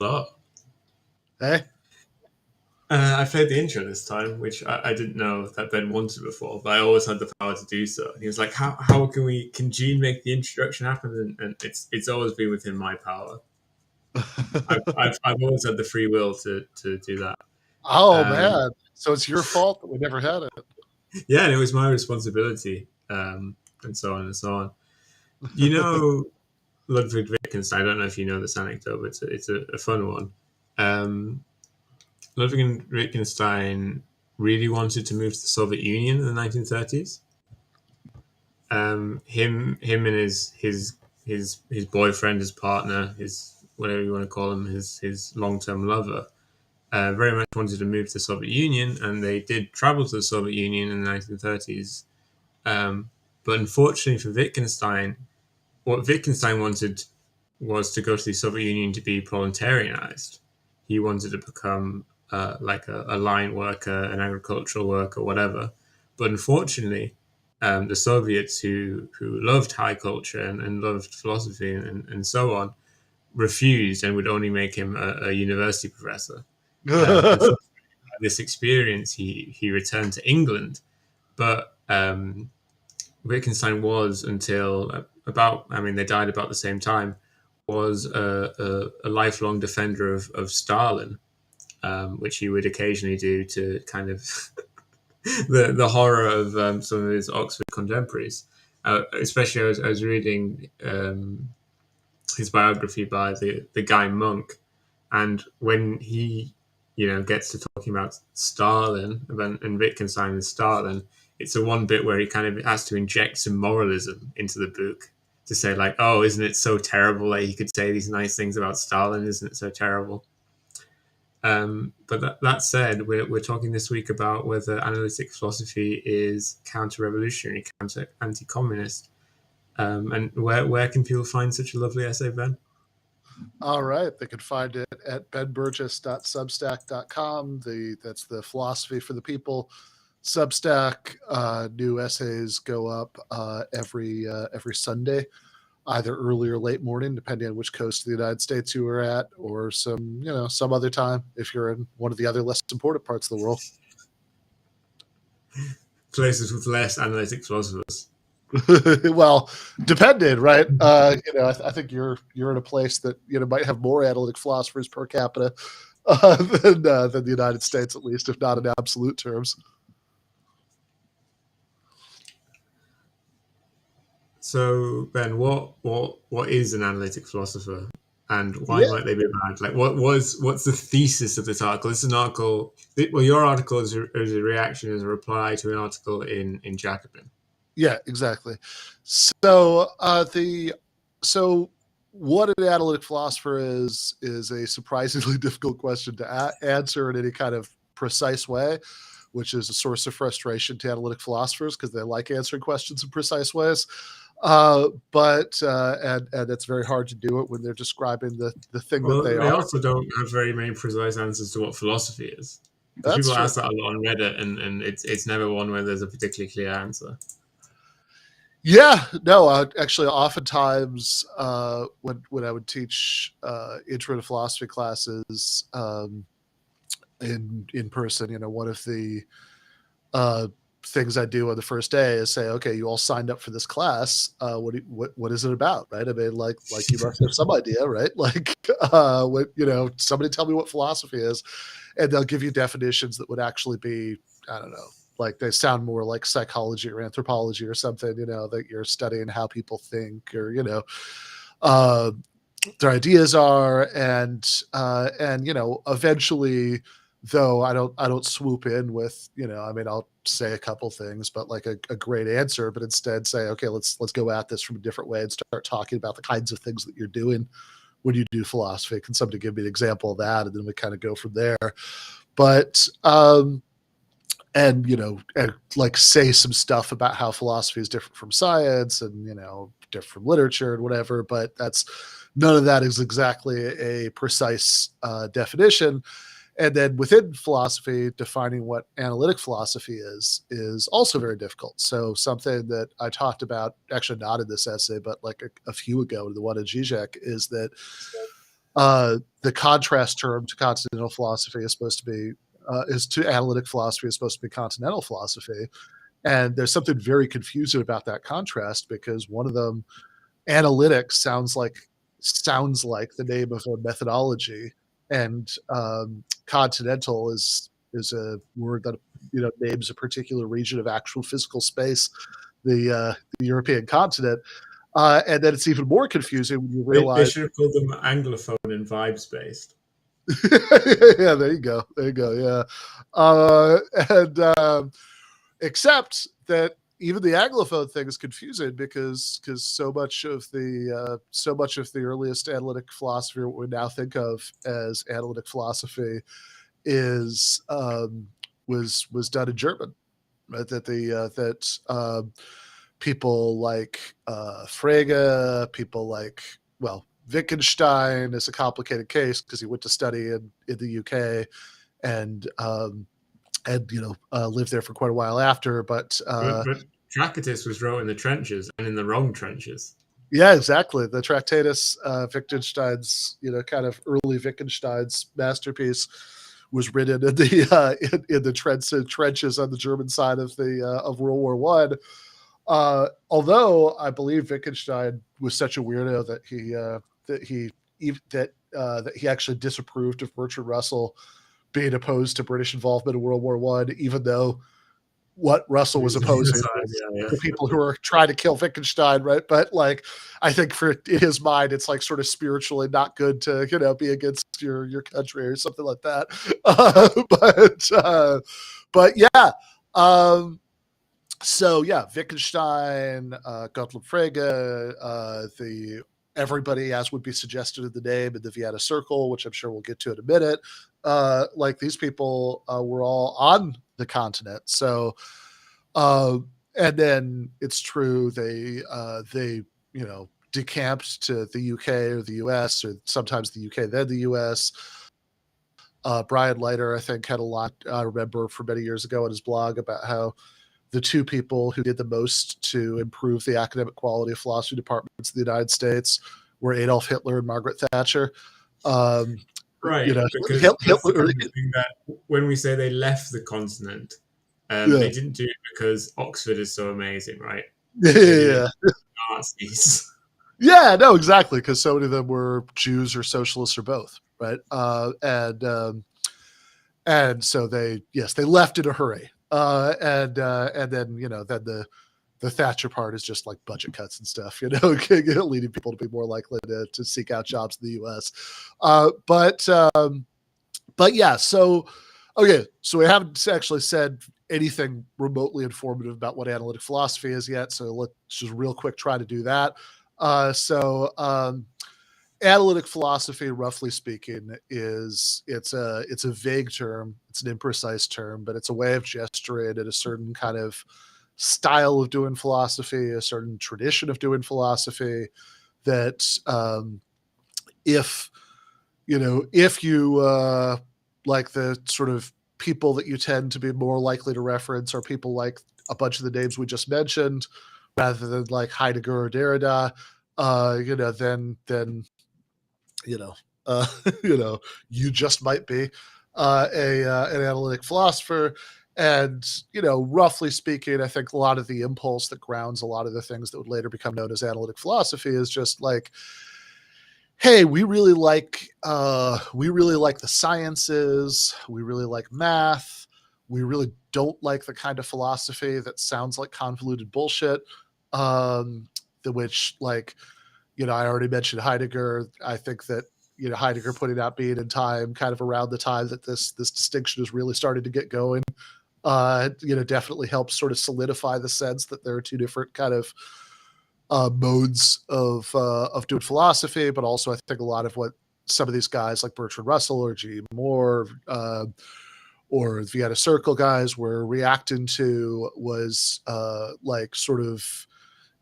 a lot. Hey, I played the intro this time, which I didn't know that Ben wanted before, but I always had the power to do so. And he was like, "How can Gene make the introduction happen?" And it's always been within my power. I've always had the free will to do that. oh Um, man, so it's your fault that we never had it. yeah, and it was my responsibility, and so on and so on. You know, Ludwig Wittgenstein. I don't know if you know this anecdote, but it's a fun one. Um, Ludwig Wittgenstein really wanted to move to the Soviet Union in the 1930s. Him and his boyfriend, his partner, his whatever you want to call him, his long term lover, very much wanted to move to the Soviet Union, and they did travel to the Soviet Union in the 1930s. But unfortunately for Wittgenstein, what Wittgenstein wanted was to go to the Soviet Union to be proletarianized. He wanted to become like a line worker, an agricultural worker, whatever. But unfortunately, the Soviets, who loved high culture and loved philosophy and so on, refused and would only make him a university professor. And from this experience, he returned to England. But Wittgenstein was until about, I mean, they died about the same time, was a lifelong defender of Stalin, which he would occasionally do to kind of the horror of some of his Oxford contemporaries. Especially, I was reading his biography by the guy Monk, and when he gets to talking about Stalin and Wittgenstein and Stalin, it's the one bit where he kind of has to inject some moralism into the book to say like, oh, isn't it so terrible that he could say these nice things about Stalin? Isn't it so terrible? But that said, we're talking this week about whether analytic philosophy is counter-revolutionary, anti-communist. And where can people find such a lovely essay, Ben? All right, they can find it at benburgess.substack.com. That's the philosophy for the people Substack. New essays go up every Sunday, either early or late morning, depending on which coast of the United States you are at, or some other time if you're in one of the other less important parts of the world. Places with less analytic philosophers. Well, depended, right? I think you're in a place that might have more analytic philosophers per capita than the United States, at least, if not in absolute terms. So Ben, what is an analytic philosopher, and why Yeah, might they be bad? Like, what's the thesis of this article? This is an article. Well, your article is a reaction, is a reply to an article in Jacobin. yeah, exactly. So what an analytic philosopher is a surprisingly difficult question to answer in any kind of precise way, which is a source of frustration to analytic philosophers because they like answering questions in precise ways. And it's very hard to do it when they're describing the thing that they Well, they are. also don't have very many precise answers to what philosophy is, because That's people true. ask that a lot on Reddit, and it's never one where there's a particularly clear answer. Yeah, no, actually, oftentimes when I would teach intro to philosophy classes in person, one of the uh, things I do on the first day is say, okay, you all signed up for this class. What is it about, right? I mean, like you must have some idea, right? Like, somebody tell me what philosophy is, and they'll give you definitions that would actually be, I don't know, like they sound more like psychology or anthropology or something, that you're studying how people think or, uh, their ideas are. And, eventually, though I don't swoop in with, I mean, I'll say a couple things, but like a great answer, but instead say, okay, let's go at this from a different way and start talking about the kinds of things that you're doing when you do philosophy. Can somebody give me an example of that? And then we kind of go from there. But and and like say some stuff about how philosophy is different from science and different from literature and whatever, but that's none of that is exactly a precise definition. And then within philosophy, defining what analytic philosophy is also very difficult. So something that I talked about, actually not in this essay, but like a few ago, the one in Zizek, is that the contrast term to continental philosophy is supposed to be is to analytic philosophy is supposed to be continental philosophy. And there's something very confusing about that contrast, because one of them, analytic, sounds like the name of a methodology, and continental is a word that names a particular region of actual physical space, the European continent. And then it's even more confusing when you They realize should have called them Anglophone and vibes based. yeah, there you go. Yeah. Except that even the Anglophone thing is confusing, because so much of the earliest analytic philosophy, what we now think of as analytic philosophy, is was done in German, right? That people like Frege, people like, well, Wittgenstein is a complicated case because he went to study in the UK and lived there for quite a while after. But But Tractatus was wrote in the trenches, and in the wrong trenches. yeah, exactly. The Tractatus, Wittgenstein's, kind of early Wittgenstein's masterpiece, was written in the in the trenches on the German side of World War One. Although I believe Wittgenstein was such a weirdo that he actually disapproved of Bertrand Russell being opposed to British involvement in World War One, even though what Russell was opposing was the people who were trying to kill Wittgenstein, right? But like, I think in his mind, it's like sort of spiritually not good to be against your country or something like that. But yeah. So yeah, Wittgenstein, Gottlob Frege, everybody, as would be suggested in the name, in the Vienna Circle, which I'm sure we'll get to in a minute. Like, these people were all on the continent. So, and then it's true they decamped to the UK or the US, or sometimes the UK then the US. Brian Leiter, I think, had a lot, I remember from many years ago on his blog, about how the two people who did the most to improve the academic quality of philosophy departments in the United States were Adolf Hitler and Margaret Thatcher. Right, because Hitler, that when we say they left the continent, they didn't do it because Oxford is so amazing, right? Yeah. Nazis. Yeah, no, exactly, because so many of them were Jews or socialists or both, right? And so they left in a hurry. And then then the Thatcher part is just like budget cuts and stuff, leading people to be more likely to seek out jobs in the U.S. But yeah, so okay, so we haven't actually said anything remotely informative about what analytic philosophy is yet. So let's just real quick try to do that. Analytic philosophy, roughly speaking, it's a vague term. It's an imprecise term, but it's a way of gesturing at a certain kind of style of doing philosophy, a certain tradition of doing philosophy, that if you like, the sort of people that you tend to be more likely to reference are people like a bunch of the names we just mentioned, rather than like Heidegger or Derrida, then you just might be an analytic philosopher. And, roughly speaking, I think a lot of the impulse that grounds a lot of the things that would later become known as analytic philosophy is just like, hey, we really like the sciences, we really like math, we really don't like the kind of philosophy that sounds like convoluted bullshit, which, like, I already mentioned Heidegger. I think that, Heidegger putting out Being and Time kind of around the time that this distinction is really starting to get going, definitely helps sort of solidify the sense that there are two different kind of modes of doing philosophy. But also, I think a lot of what some of these guys like Bertrand Russell or G. Moore or the Vienna Circle guys were reacting to was like sort of,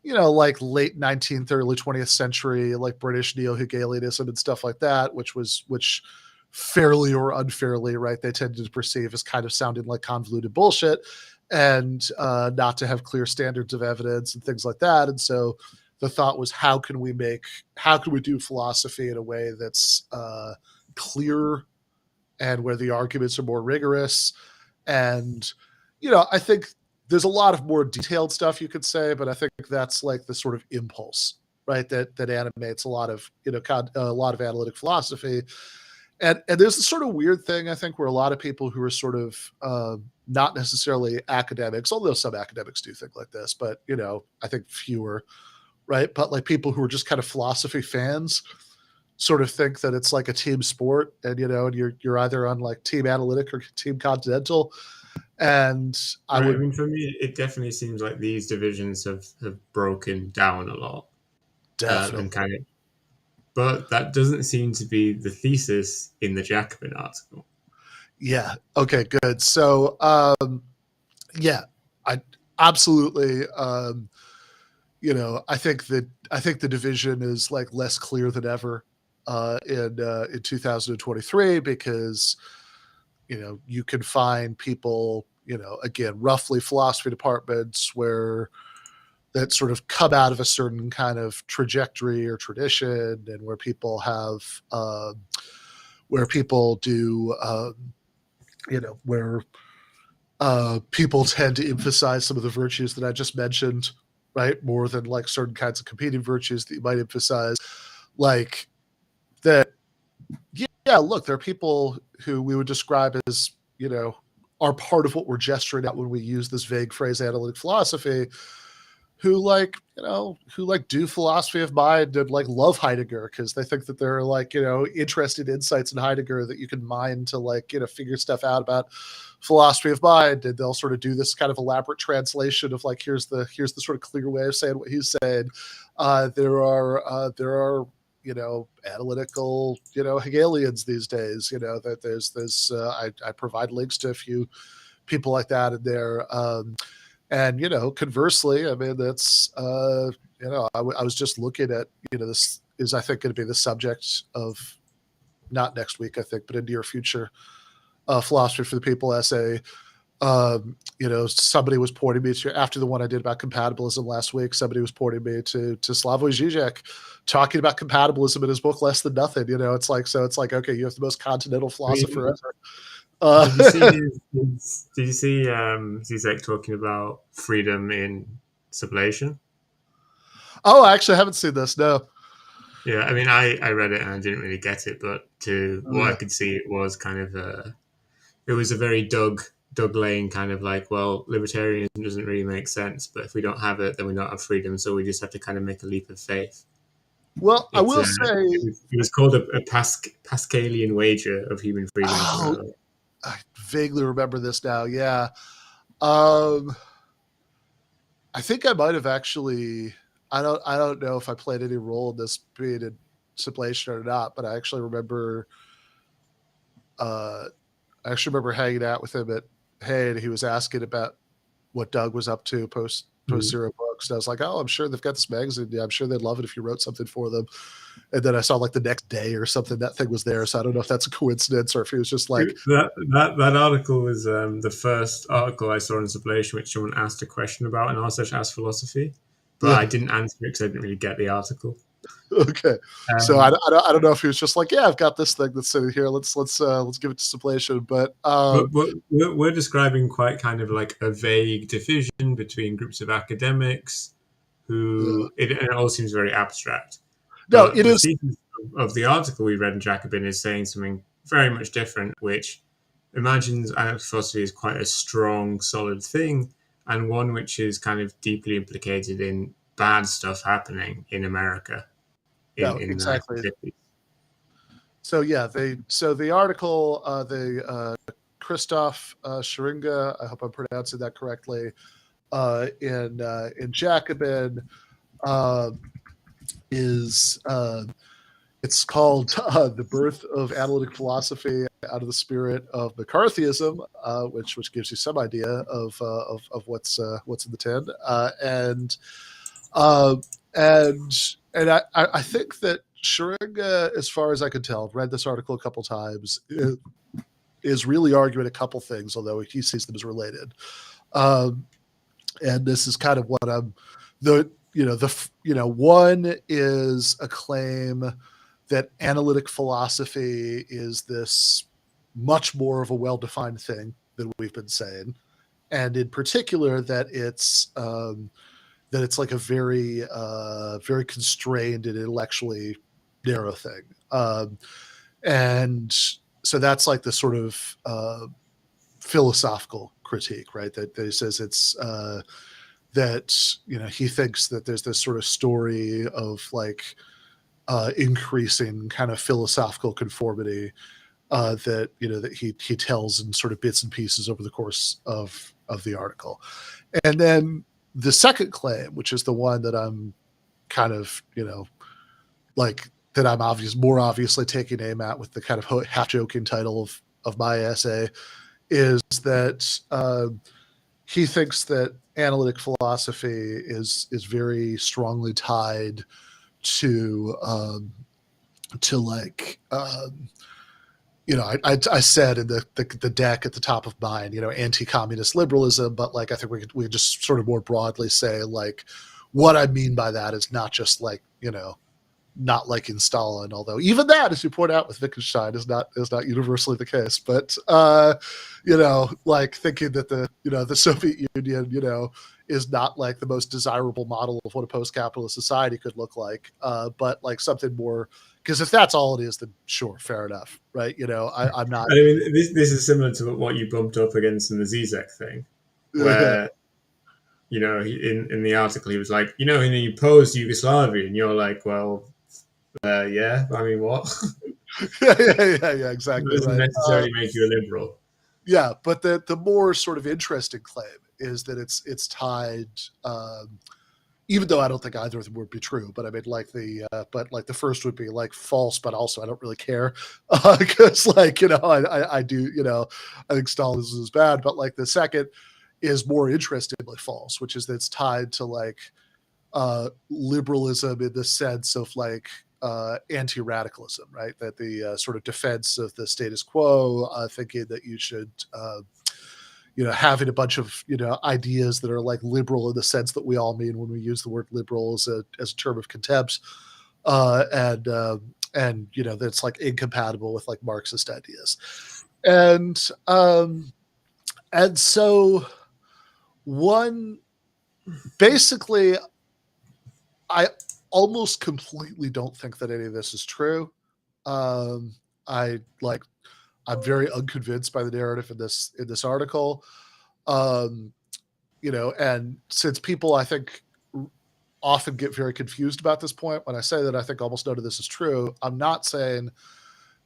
like late 19th, early 20th century, like British neo-Hegelianism and stuff like that, which fairly or unfairly, right, they tended to perceive as kind of sounding like convoluted bullshit, and not to have clear standards of evidence and things like that. And so the thought was how can we do philosophy in a way that's clear and where the arguments are more rigorous. And, I think there's a lot of more detailed stuff you could say, but I think that's like the sort of impulse, right? That animates a lot of, a lot of analytic philosophy. And there's this sort of weird thing, I think, where a lot of people who are sort of not necessarily academics, although some academics do think like this, but, I think fewer, right? But like people who are just kind of philosophy fans sort of think that it's like a team sport, and and you're either on like Team Analytic or Team Continental. And I mean, for me, it definitely seems like these divisions have broken down a lot. Definitely. But that doesn't seem to be the thesis in the Jacobin article. Yeah. Okay, good. So, yeah, I absolutely, I think the division is like less clear than ever in 2023, because you can find people, again, roughly philosophy departments that sort of come out of a certain kind of trajectory or tradition, and where people have where people do where people tend to emphasize some of the virtues that I just mentioned, right, more than like certain kinds of competing virtues that you might emphasize, like that. Yeah, look, there are people who we would describe as, are part of what we're gesturing at when we use this vague phrase analytic philosophy, who do philosophy of mind and like love Heidegger because they think that there are like, interesting insights in Heidegger that you can mine to like, figure stuff out about philosophy of mind. And they'll sort of do this kind of elaborate translation of like, here's the sort of clear way of saying what he's saying. There are analytical, Hegelians these days, that there's I provide links to a few people like that in there. And, conversely, I mean, that's, I was just looking at, this is, I think, going to be the subject of not next week, I think, but a near future philosophy for the people essay. Somebody was pointing me to, after the one I did about compatibilism last week, somebody was pointing me to Slavoj Žižek talking about compatibilism in his book Less Than Nothing. It's like, okay, you have the most continental philosopher ever. Did you see Zizek talking about freedom in sublation? Oh, I actually haven't seen this. No. Yeah, I mean, I read it and I didn't really get it, but what I could see, it was kind of it was a very Doug Lane kind of like, well, libertarianism doesn't really make sense, but if we don't have it, then we don't have freedom, so we just have to kind of make a leap of faith. Well, I will say it was called a Pascalian wager of human freedom. Oh, I vaguely remember this now. Yeah. I think I might have actually, I don't know if I played any role in this being in sublation or not, but I actually remember hanging out with him at Hay, and he was asking about what Doug was up to post Zero Books. And I was like, oh, I'm sure they've got this magazine. Yeah, I'm sure they'd love it if you wrote something for them. And then I saw like the next day or something that thing was there. So I don't know if that's a coincidence or if he was just like that article was the first article I saw in Sublation, which someone asked a question about in our such as philosophy, but I didn't answer it because I didn't really get the article. Okay, so I don't know if he was just like, yeah, I've got this thing that's sitting here. Let's give it to sublation. But we're describing quite kind of like a vague division between groups of academics who it all seems very abstract. No, it is. The thesis of the article we read in Jacobin is saying something very much different, which imagines analytic philosophy as quite a strong, solid thing, and one which is kind of deeply implicated in bad stuff happening in America. Exactly. So yeah, the article, Christoph Scheringa, I hope I'm pronouncing that correctly, in Jacobin, is it's called "The Birth of Analytic Philosophy Out of the Spirit of McCarthyism," which gives you some idea of what's in the tin, and I think that Scheringa, as far as I can tell, I've read this article a couple times, is really arguing a couple things, although he sees them as related. And this is kind of what one is a claim that analytic philosophy is this much more of a well-defined thing than we've been saying, and in particular that it's like a very very constrained and intellectually narrow thing, and so that's like the sort of philosophical critique, right? That he says it's that he thinks that there's this sort of story of like increasing kind of philosophical conformity that that he tells in sort of bits and pieces over the course of the article. And then the second claim, which is the one that I'm kind of like that I'm more obviously taking aim at with the kind of half joking title of my essay, is that he thinks that analytic philosophy is very strongly tied to like I said in the deck at the top of mine, anti-communist liberalism, but like I think we could just sort of more broadly say like what I mean by that is not just like not like in Stalin, although even that, as you point out with Wittgenstein, is not universally the case. But like thinking that the Soviet Union, is not like the most desirable model of what a post-capitalist society could look like, but like something more. Because if that's all it is, then sure, fair enough, right? I'm not. I mean, this is similar to what you bumped up against in the Zizek thing, where in the article he was like, and he posed Yugoslavia, and you're like, well. Yeah, I mean, what? yeah, exactly. It doesn't necessarily make you a liberal. Yeah, but the more sort of interesting claim is that it's tied, even though I don't think either of them would be true. But I mean, like the first would be like false, but also I don't really care because like I do I think Stalinism is bad, but like the second is more interestingly false, which is that it's tied to like liberalism in the sense of like anti-radicalism, right? That the sort of defense of the status quo, thinking that you should, having a bunch of ideas that are like liberal in the sense that we all mean when we use the word liberal as a term of contempt, and that's like incompatible with like Marxist ideas, and so one basically, I almost completely don't think that any of this is true. I'm very unconvinced by the narrative in this article. And since people I think often get very confused about this point when I say that I think almost none of this is true, I'm not saying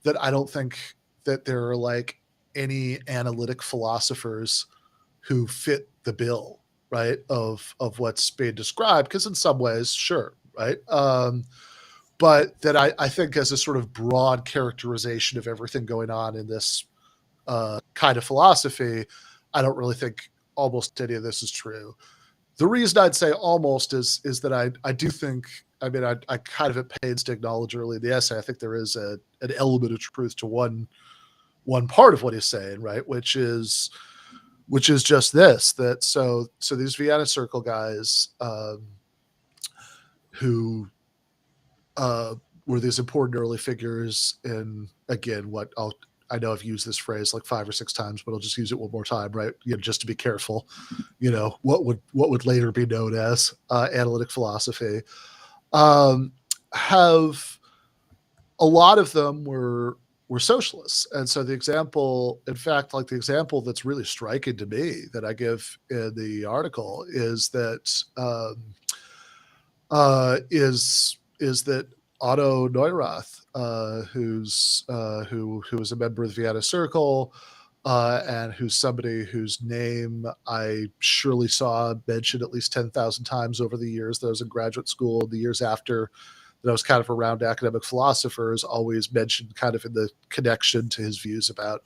that I don't think that there are like any analytic philosophers who fit the bill, right, of what's being described, because in some ways, sure, right? But that I think as a sort of broad characterization of everything going on in this kind of philosophy, I don't really think almost any of this is true. The reason I'd say almost is that I do think, I mean, I kind of at pains to acknowledge early in the essay, I think there is an element of truth to one part of what he's saying, right, which is just this, that so these Vienna Circle guys who were these important early figures in, again, I know I've used this phrase like 5 or 6 times, but I'll just use it one more time, right? Just to be careful, what would later be known as analytic philosophy, have a lot of them were socialists. And so the example, in fact, like the example that's really striking to me that I give in the article is that is that Otto Neurath, who was a member of the Vienna Circle, and who's somebody whose name I surely saw mentioned at least 10,000 times over the years that I was in graduate school, the years after that I was kind of around academic philosophers, always mentioned kind of in the connection to his views about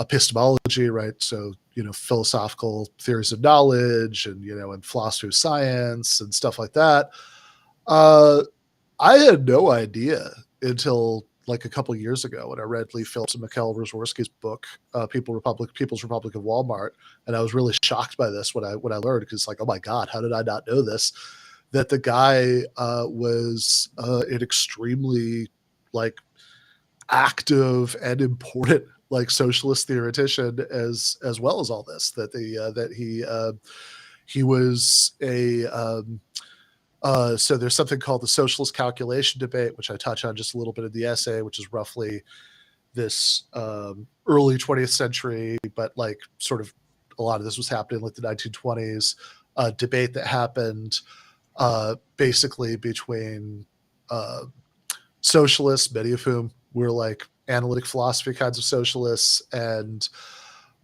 epistemology, right? So, philosophical theories of knowledge and, and philosophy of science and stuff like that. I had no idea until like a couple years ago when I read Lee Phillips and Mikhail Rozworski's book, People's Republic of Walmart, and I was really shocked by this when I learned, because like, oh my God, how did I not know this? That the guy was an extremely like active and important like socialist theoretician as well as all this. That he was a so there's something called the socialist calculation debate, which I touch on just a little bit in the essay, which is roughly this early 20th century, but like sort of a lot of this was happening like the 1920s, debate that happened basically between socialists, many of whom were like analytic philosophy kinds of socialists, and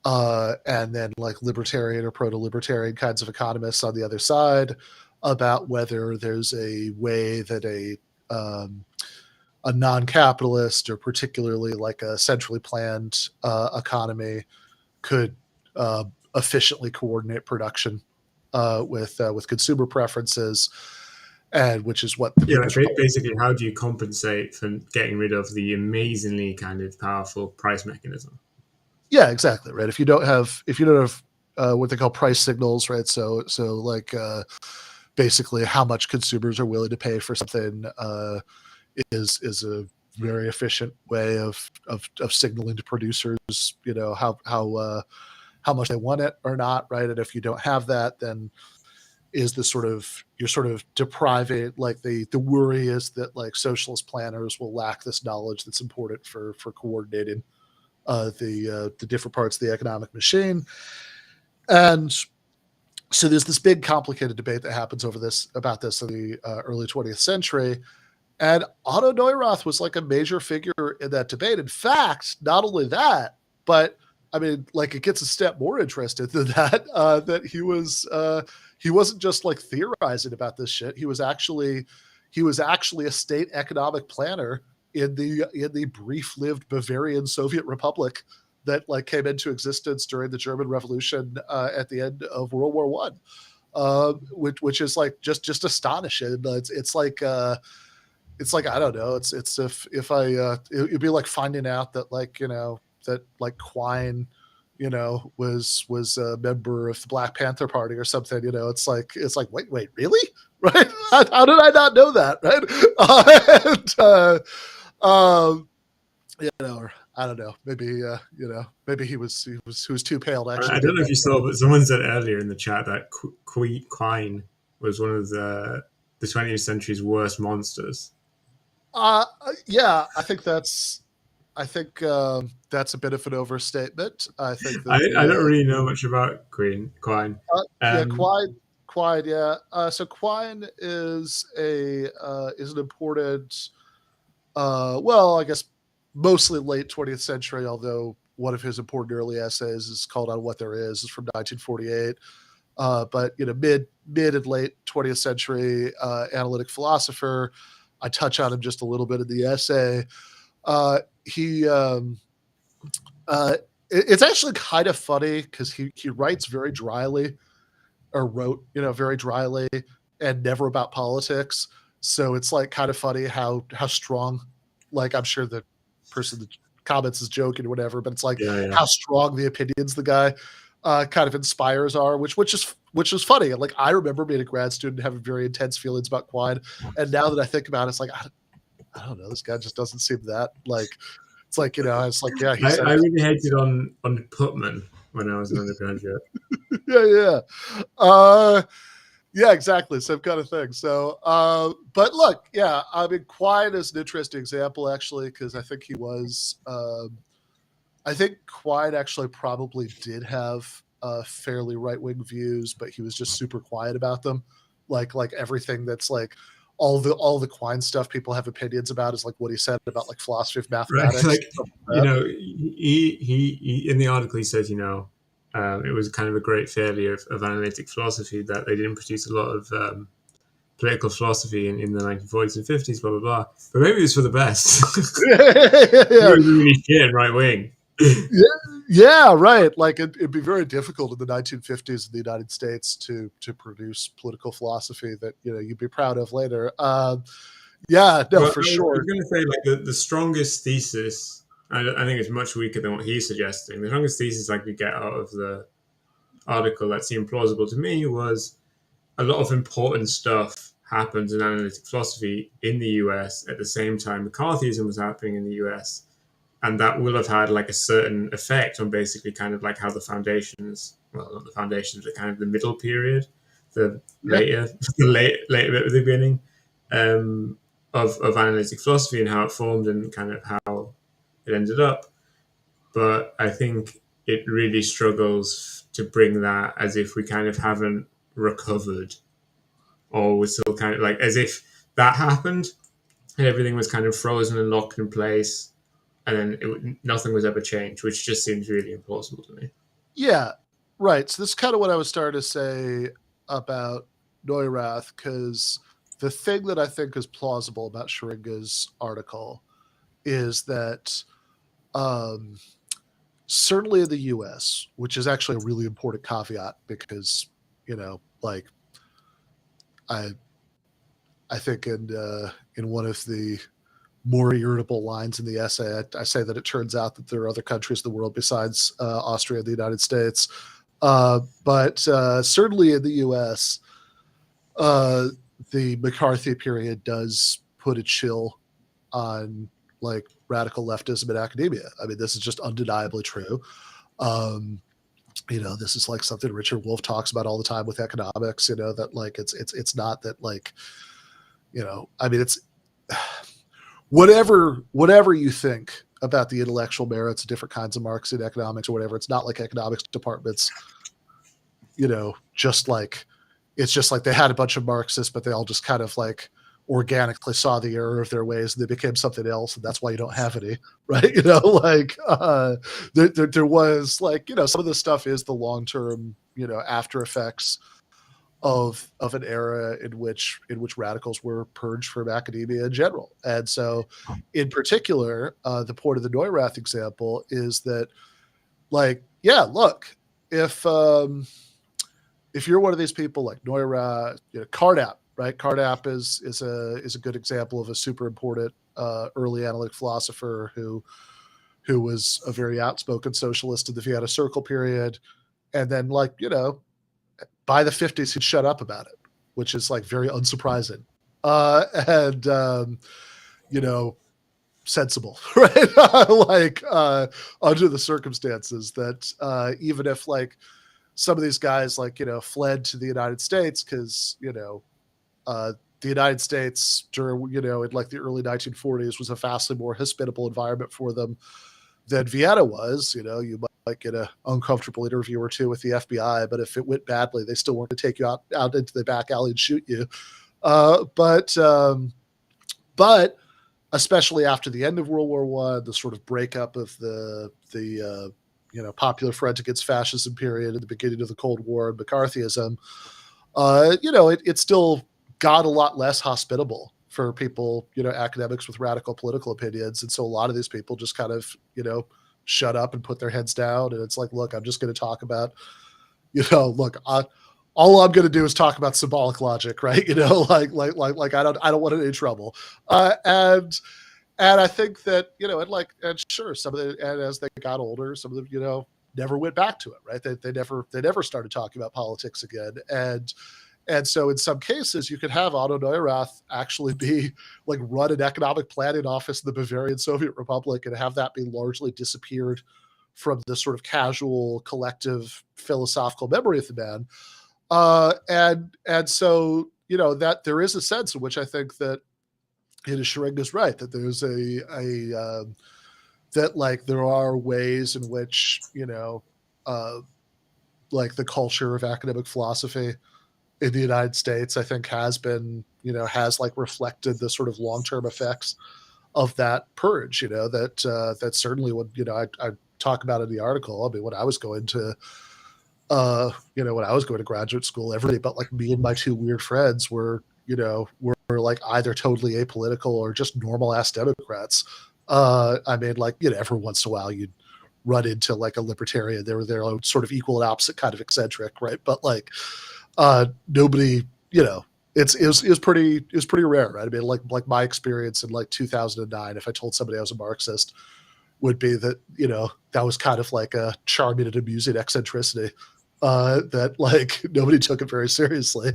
then like libertarian or proto-libertarian kinds of economists on the other side, about whether there's a way that a non-capitalist, or particularly like a centrally planned economy, could efficiently coordinate production with consumer preferences, and which is what basically, how do you compensate for getting rid of the amazingly kind of powerful price mechanism? Yeah, exactly, right. If you don't have what they call price signals, right? So like basically how much consumers are willing to pay for something is a very efficient way of signaling to producers, you know, how much they want it or not, right? And if you don't have that, then is the sort of, you're sort of depriving, like the worry is that like socialist planners will lack this knowledge that's important for coordinating the different parts of the economic machine. And so there's this big complicated debate that happens about this in the early 20th century. And Otto Neurath was like a major figure in that debate. In fact, not only that, but I mean, like it gets a step more interested than that, that he wasn't just like theorizing about this shit. He was actually a state economic planner in the brief-lived Bavarian Soviet Republic that like came into existence during the German Revolution at the end of World War I, which is like just astonishing. It's like I don't know. It's if I it'd be like finding out that like, you know, that like Quine, you know, was a member of the Black Panther Party or something. You know, it's like wait, really? Right? How did I not know that? Right? You know, or I don't know. Maybe you know, maybe he was too pale to actually. I don't know if you saw, but someone said earlier in the chat that Quine was one of the 20th century's worst monsters. Yeah, I think that's a bit of an overstatement. I think that I don't really know much about Quine. Yeah, Quine. Yeah. So Quine is an important, well, I guess mostly late 20th century, although one of his important early essays is called On What There Is from 1948. But you know, mid and late 20th century analytic philosopher. I touch on him just a little bit in the essay. It's actually kind of funny because he writes very dryly, or wrote, you know, very dryly, and never about politics. So it's like kind of funny how strong, like I'm sure the person that comments is joking or whatever, but it's like how strong the opinions the guy kind of inspires are, which is funny. And like I remember being a grad student and having very intense feelings about Quine, and now that I think about it, it's like I don't know, this guy just doesn't seem that like. It's like, you know, it's like, yeah. I really hated on Putman when I was an undergraduate. Yeah, exactly. Same kind of thing. So, but look, yeah, I mean, Quine is an interesting example, actually, because I think he was, I think Quine actually probably did have fairly right-wing views, but he was just super quiet about them. Like everything that's like, all the Quine stuff people have opinions about is like what he said about like philosophy of mathematics. Right. Like, you know, he in the article he said, you know, it was kind of a great failure of analytic philosophy that they didn't produce a lot of political philosophy in the 1940s and 50s, blah, blah, blah. But maybe it was for the best. It was really shit right wing. Yeah, right. Like it'd be very difficult in the 1950s in the United States to produce political philosophy that, you know, you'd be proud of later. Yeah, no, Well, for I was sure. going to say, like, the strongest thesis, I think it's much weaker than what he's suggesting. The strongest thesis I could get out of the article that seemed plausible to me was a lot of important stuff happened in analytic philosophy in the US at the same time McCarthyism was happening in the US. And that will have had like a certain effect on basically kind of like how the foundations, well, not the foundations, but kind of the middle period, the Yeah. later, the later bit of the beginning of analytic philosophy and how it formed and kind of how it ended up. But I think it really struggles to bring that as if we kind of haven't recovered, or we're still kind of like as if that happened and everything was kind of frozen and locked in place, and then nothing was ever changed, which just seems really implausible to me. Yeah, right. So this is kind of what I was starting to say about Neurath, because the thing that I think is plausible about Scheringa's article is that um, certainly in the US, which is actually a really important caveat because, like I I think in one of the more irritable lines in the essay, I say that it turns out that there are other countries in the world besides Austria and the United States. But certainly in the US, uh, the McCarthy period does put a chill on like radical leftism in academia. I mean, this is just undeniably true. Um, this is like something Richard Wolff talks about all the time with economics. That like it's not that like I mean it's whatever you think about the intellectual merits of different kinds of Marxian economics or whatever. It's not like economics departments, just like it's just like they had a bunch of Marxists, but they all just kind of like organically saw the error of their ways and they became something else, and that's why you don't have any, right? There was like some of this stuff is the long term after effects of an era in which radicals were purged from academia in general. And so, in particular, the point of the Neurath example is that, like, yeah, look, if you're one of these people like Neurath, Carnap, right? Carnap is a good example of a super important early analytic philosopher who was a very outspoken socialist in the Vienna Circle period, and then by the 50s he'd shut up about it, which is like very unsurprising and sensible, right? Like under the circumstances that even if like some of these guys like fled to the United States because the United States during in like the early 1940s was a vastly more hospitable environment for them than Vienna was. You might get an uncomfortable interview or two with the FBI, but if it went badly, they still weren't to take you out into the back alley and shoot you. But especially after the end of World War One, the sort of breakup of the Popular Front Against Fascism period at the beginning of the Cold War and McCarthyism, it still got a lot less hospitable for people, academics with radical political opinions. And so a lot of these people just kind of, shut up and put their heads down. And it's like, look, I'm just going to talk about, all I'm going to do is talk about symbolic logic, right? Like I don't want any trouble. And I think that, and sure, some of and as they got older, some of them, never went back to it, right? They never started talking about politics again. And so in some cases, you could have Otto Neurath actually be like run an economic planning office in the Bavarian Soviet Republic and have that be largely disappeared from the sort of casual collective philosophical memory of the man. And so, that there is a sense in which I think that Scheringa's right, that there's that like there are ways in which, like the culture of academic philosophy in the United States, I think has been, has like reflected the sort of long-term effects of that purge, that certainly would, I talk about in the article. I mean, when I was going to graduate school, everybody but like me and my two weird friends were like either totally apolitical or just normal ass Democrats. I mean, like, every once in a while you'd run into like a libertarian. They were their own sort of equal and opposite kind of eccentric, right? But like, nobody, it was pretty rare, right? I mean, like my experience in like 2009, if I told somebody I was a Marxist, would be that, you know, that was kind of like a charming and amusing eccentricity, that like nobody took it very seriously.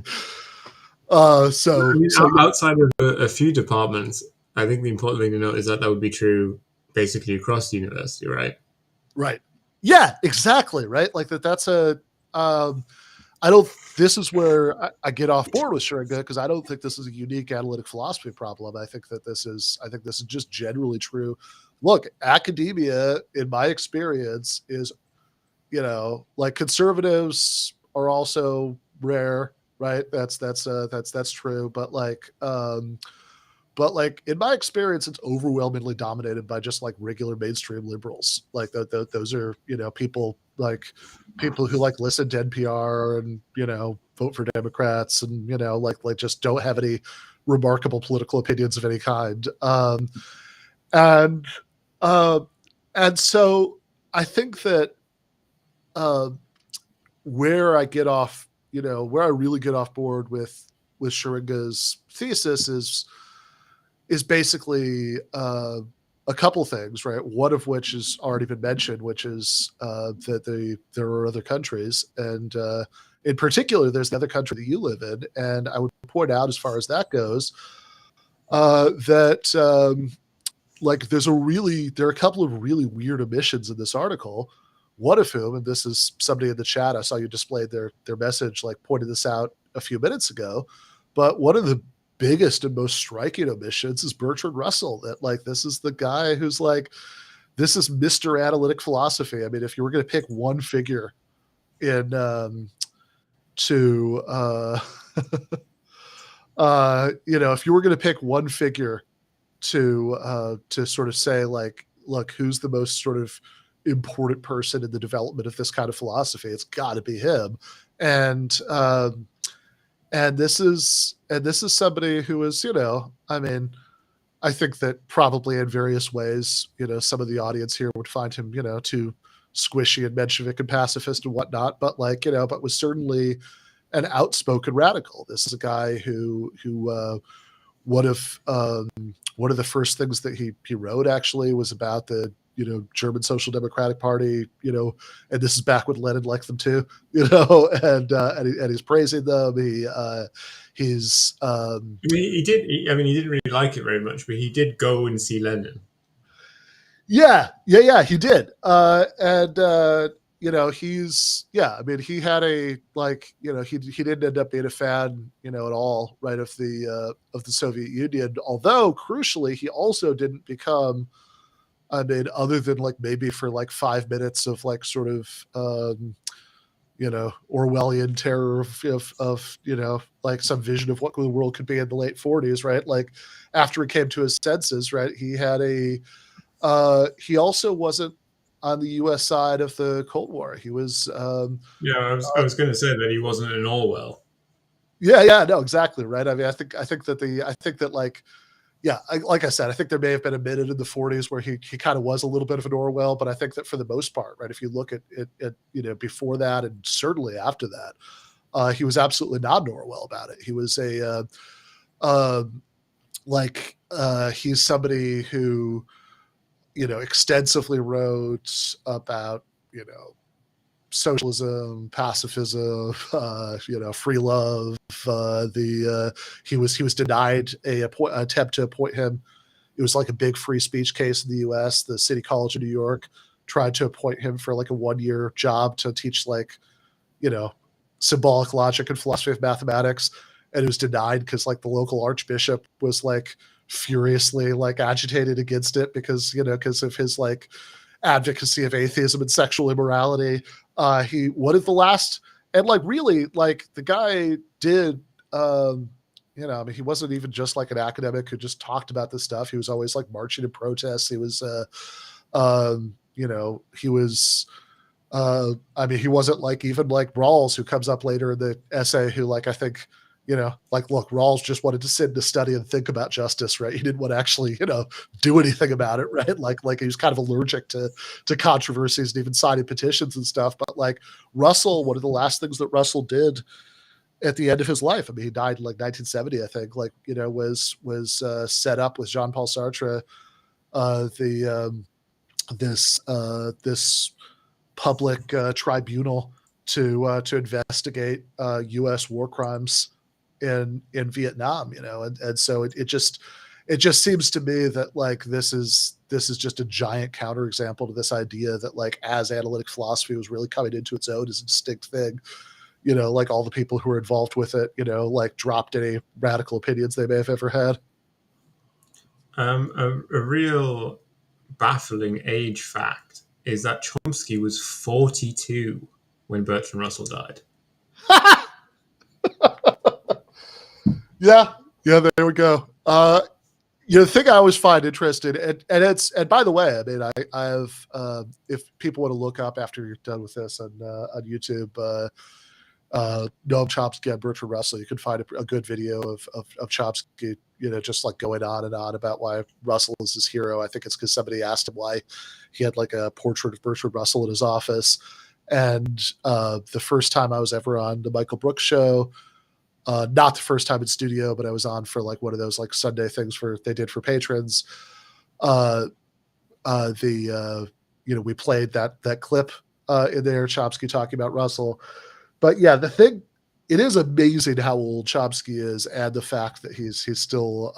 I So mean, so yeah, outside of a few departments, I think the important thing to note is that that would be true basically across the university, right? right. Yeah, exactly. Right. Like that's a, um, I don't, this is where I get off board with Scheringa, because I don't think this is a unique analytic philosophy problem. I think this is just generally true. Look, academia, in my experience, is, you know, like conservatives are also rare, right? That's true. But like in my experience, it's overwhelmingly dominated by just like regular mainstream liberals. Like those are, you know, people who like listen to NPR and, you know, vote for Democrats and, you know, like just don't have any remarkable political opinions of any kind. And uh, and so I think that, uh, where I get off, you know, where I really get off board with Scheringa's thesis is basically, a couple things, right? One of which has already been mentioned, which is, that there are other countries, and in particular, there's the other country that you live in, and I would point out, as far as that goes, that like there are a couple of really weird omissions in this article. One of whom, and this is somebody in the chat, I saw you displayed their message, like pointed this out a few minutes ago, but one of the biggest and most striking omissions is Bertrand Russell. That like this is the guy who's like, this is Mr. Analytic philosophy. I mean, if you were going to pick one figure in, to you know, if you were going to pick one figure to sort of say like, look, who's the most sort of important person in the development of this kind of philosophy, it's got to be him. And this is somebody who is, you know, I mean, I think that probably in various ways, you know, some of the audience here would find him, you know, too squishy and Menshevik and pacifist and whatnot, but like, you know, but was certainly an outspoken radical. This is a guy who one of the first things that he wrote actually was about the, you know, German Social Democratic Party, you know, and this is back when Lenin liked them too, you know, and he's praising them. He's I mean, he did. He didn't really like it very much, but he did go and see Lenin. yeah, he did. You know, I mean, he had a, like, you know, he didn't end up being a fan, you know, at all, right, of the Soviet Union. Although crucially, he also didn't become, I mean, other than like maybe for like 5 minutes of like sort of, you know, Orwellian terror of, you know, like some vision of what the world could be in the late 40s, right? Like after he came to his senses, right, he also wasn't on the U.S. side of the Cold War. He was, Yeah, I was going to say that he wasn't in Orwell. yeah, no, exactly, right. I mean, I think that like, yeah, like I said, I think there may have been a minute in the 40s where he kind of was a little bit of an Orwell, but I think that for the most part, right, if you look at you know, before that and certainly after that, he was absolutely not an Orwell about it. He was he's somebody who, you know, extensively wrote about, you know, socialism, pacifism, you know, free love. He was denied a attempt to appoint him. It was like a big free speech case in the U.S. The City College of New York tried to appoint him for like a 1-year job to teach, like, you know, symbolic logic and philosophy of mathematics, and it was denied because like the local archbishop was like furiously like agitated against it because, you know, because of his like advocacy of atheism and sexual immorality. He one of the last, and like really like the guy did, you know, I mean, he wasn't even just like an academic who just talked about this stuff. He was always like marching in protests. He was you know, he was I mean, he wasn't like even like Rawls, who comes up later in the essay, who like, I think, you know, like, look, Rawls just wanted to sit in a study and think about justice, right? He didn't want to actually, you know, do anything about it, right? Like he was kind of allergic to controversies and even signing petitions and stuff. But like Russell, one of the last things that Russell did at the end of his life. I mean, he died in like 1970, I think. Like, you know, was set up with Jean-Paul Sartre, this public tribunal to investigate U.S. war crimes in Vietnam. You know, and so it just seems to me that like this is just a giant counterexample to this idea that like as analytic philosophy was really coming into its own as a distinct thing, you know, like all the people who were involved with it, you know, like dropped any radical opinions they may have ever had. A real baffling age fact is that Chomsky was 42 when Bertrand Russell died. Yeah, there we go. You know, the thing I always find interesting, and by the way, I mean, I have, if people want to look up after you're done with this on YouTube, Noam Chomsky and Bertrand Russell, you can find a good video of Chomsky, you know, just like going on and on about why Russell is his hero. I think it's because somebody asked him why he had like a portrait of Bertrand Russell in his office. And the first time I was ever on the Michael Brooks show, not the first time in studio, but I was on for like one of those like Sunday things they did for patrons. You know, we played that clip in there, Chomsky talking about Russell. But yeah, the thing, it is amazing how old Chomsky is, and the fact that he's still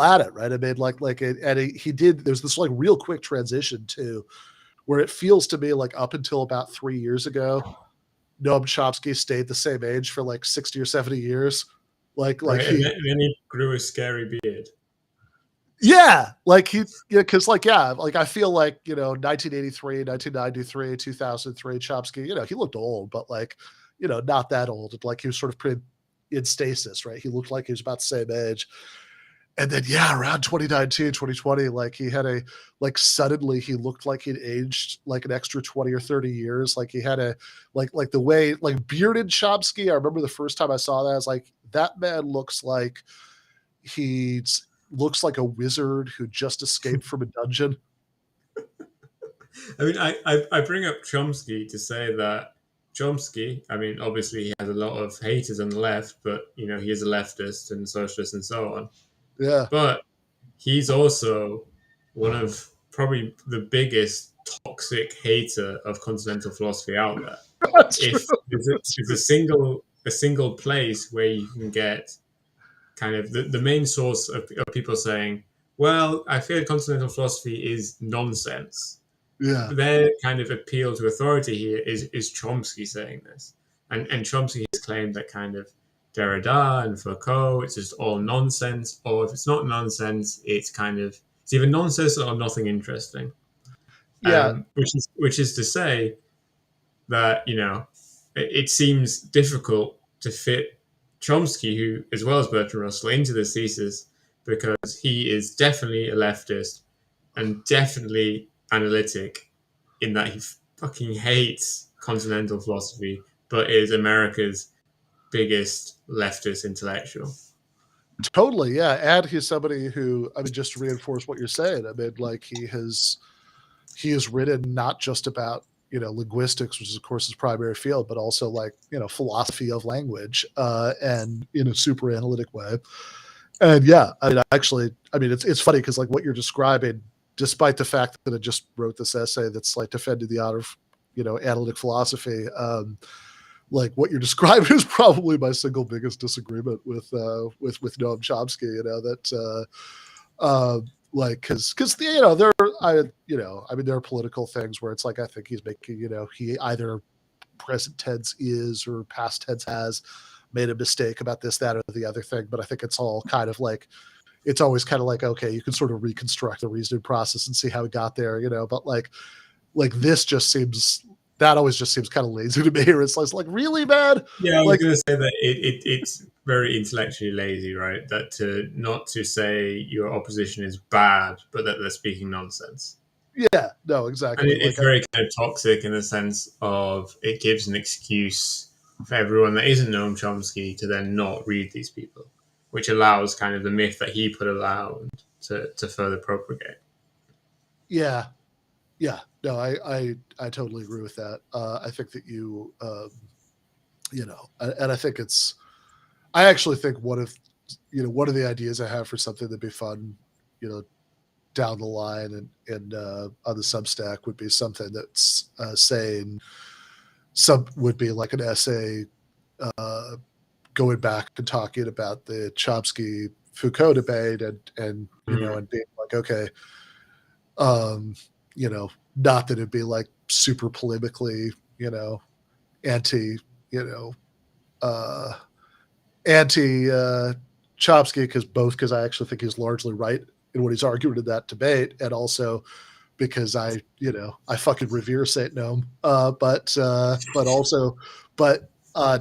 at it, right? I mean, he did. There's this like real quick transition too, where it feels to me like up until about 3 years ago, Noam Chomsky stayed the same age for like 60 or 70 years. Like Right, he, and then he grew a scary beard. yeah, like he, yeah, because like, yeah, like I feel like, you know, 1983, 1993, 2003, Chomsky, you know, he looked old, but like, you know, not that old. Like he was sort of pretty in stasis, right? He looked like he was about the same age. And then, yeah, around 2019, 2020, like he had suddenly he looked like he'd aged like an extra 20 or 30 years. Like he had like the way, like bearded Chomsky. I remember the first time I saw that, I was like, that man looks like a wizard who just escaped from a dungeon. I mean, I bring up Chomsky to say that Chomsky, I mean, obviously he has a lot of haters on the left, but, you know, he is a leftist and socialist and so on. Yeah. But he's also one of probably the biggest toxic hater of continental philosophy out there. That's If true. there's a single place where you can get kind of the main source of people saying, well, I feel continental philosophy is nonsense. Yeah. Their kind of appeal to authority here is Chomsky saying this. And Chomsky has claimed that kind of Derrida and Foucault, it's just all nonsense, or if it's not nonsense, it's either nonsense or nothing interesting. Yeah. Which is to say that, you know, it seems difficult to fit Chomsky, who, as well as Bertrand Russell, into this thesis because he is definitely a leftist and definitely analytic in that he fucking hates continental philosophy, but is America's biggest leftist intellectual. Totally. Yeah. And he's somebody who, I mean, just to reinforce what you're saying, I mean, like he has written not just about, you know, linguistics, which is of course his primary field, but also like, you know, philosophy of language, and in a super analytic way. And yeah, I mean, actually, I mean, it's funny because like what you're describing, despite the fact that I just wrote this essay that's like defending the honor of, you know, analytic philosophy, like what you're describing is probably my single biggest disagreement with Noam Chomsky. You know that like because you know there I mean there are political things where it's like I think he's making, you know, he either present tense is or past tense has made a mistake about this, that, or the other thing. But I think it's all kind of like, it's always kind of like, okay, you can sort of reconstruct the reasoning process and see how he got there, you know, but like this just seems, that always just seems kind of lazy to me. It's like really bad. Yeah, I was Like, going to say that it's very intellectually lazy, right? That not to say your opposition is bad, but that they're speaking nonsense. yeah, no, And exactly. it's very kind of toxic in the sense of it gives an excuse for everyone that isn't Noam Chomsky to then not read these people, which allows kind of the myth that he put around to further propagate. Yeah. Yeah. No, I totally agree with that. I think that and I think I actually think one of the ideas I have for something that'd be fun, down the line and on the Substack would be something that's saying would be like an essay going back and talking about the Chomsky Foucault debate and and being like, okay, not that it'd be like super polemically, anti, anti Chomsky because I actually think he's largely right in what he's arguing in that debate, and also because I fucking revere Saint Noam, but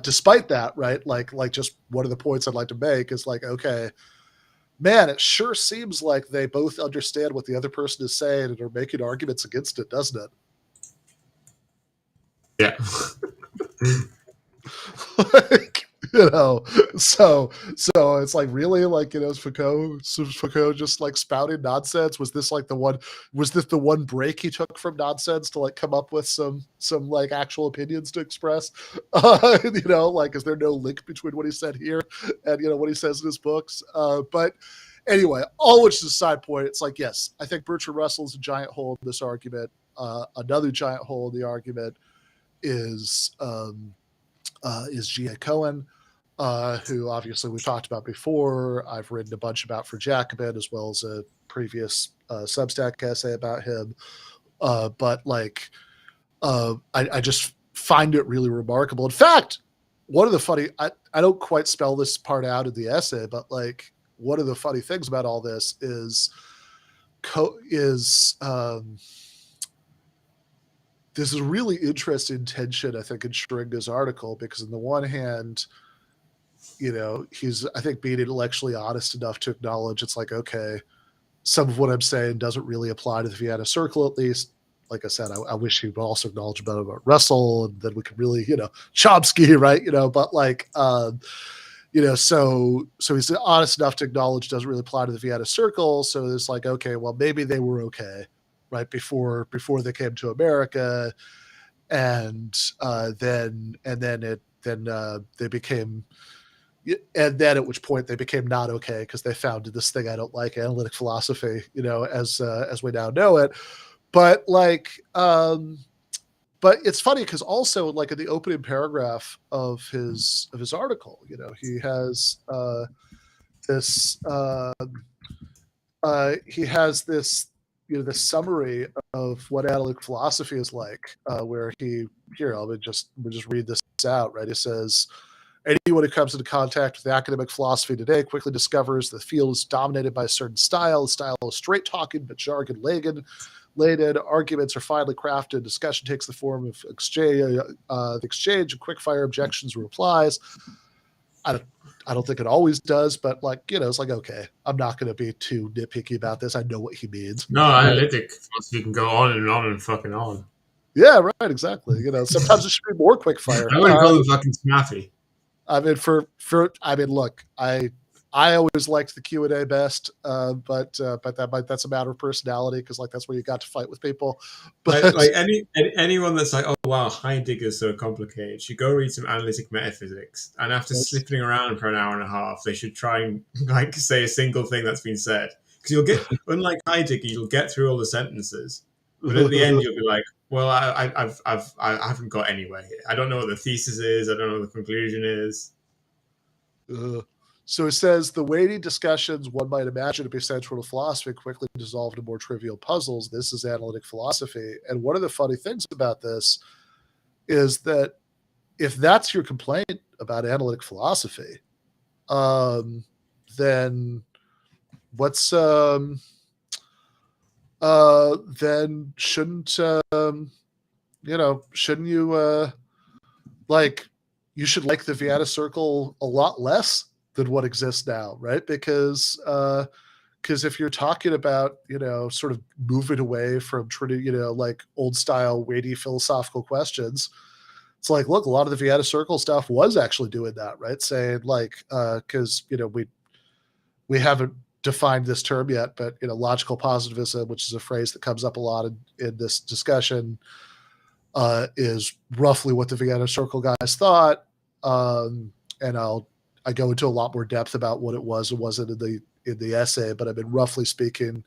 despite that, right, like just one of the points I'd like to make is like, okay, man, it sure seems like they both understand what the other person is saying and are making arguments against it, doesn't it? Yeah. Like, so it's like, really, like, is Foucault just like spouting nonsense? Was this the one break he took from nonsense to like come up with some like actual opinions to express? Like, is there no link between what he said here and what he says in his books? But anyway, all which is a side point. It's like, yes, I think Bertrand Russell is a giant hole in this argument. Another giant hole in the argument is G.A. Cohen, who obviously we've talked about before. I've written a bunch about for Jacobin, as well as a previous Substack essay about him. But like, I just find it really remarkable. In fact, one of the funny, I don't quite spell this part out in the essay, but like, one of the funny things about all this is this is a really interesting tension, I think, in Scheringa's article, because on the one hand, he's, I think, being intellectually honest enough to acknowledge it's like, okay, some of what I'm saying doesn't really apply to the Vienna Circle, at least. Like I said, I wish he would also acknowledge about Russell, and then we could really, Chomsky, right? But like, so he's honest enough to acknowledge doesn't really apply to the Vienna Circle. So it's like, okay, well, maybe they were okay, right, before they came to America, and then they became, and then at which point they became not okay because they founded this thing I don't like, analytic philosophy, as we now know it. But like, but it's funny because also, like, in the opening paragraph of his article, he has this this summary of what analytic philosophy is like, where we'll just read this out, right? It says, anyone who comes into contact with academic philosophy today quickly discovers the field is dominated by a certain style. The style is straight talking but jargon laden. Arguments are finely crafted. Discussion takes the form of exchange of quick-fire objections and replies. I don't think it always does, but like, it's like, okay, I'm not going to be too nitpicky about this. I know what he means. No, analytic philosophy can go on and fucking on. Yeah, right, exactly. Sometimes it should be more quick-fire. I wouldn't call them fucking snappy. I mean, look, I always liked the Q&A best, but that's a matter of personality, because like that's where you got to fight with people. But like anyone that's like, oh wow, Heidegger is so complicated, should go read some analytic metaphysics, and after slipping around for an hour and a half, they should try and like say a single thing that's been said, because you'll get, unlike Heidegger, you'll get through all the sentences, but at the end you'll be like, well, I haven't got anywhere here. I don't know what the thesis is. I don't know what the conclusion is. So it says, the weighty discussions one might imagine to be central to philosophy quickly dissolve into more trivial puzzles. This is analytic philosophy. And one of the funny things about this is that if that's your complaint about analytic philosophy, then what's then shouldn't you like, you should like the Vienna Circle a lot less than what exists now, right? Because if you're talking about, sort of moving away from like old style weighty philosophical questions, it's like, look, a lot of the Vienna Circle stuff was actually doing that, right? Saying like, because we haven't defined this term yet, but logical positivism, which is a phrase that comes up a lot in this discussion, is roughly what the Vienna Circle guys thought. and I go into a lot more depth about what it was and wasn't in the essay, but I mean, roughly speaking,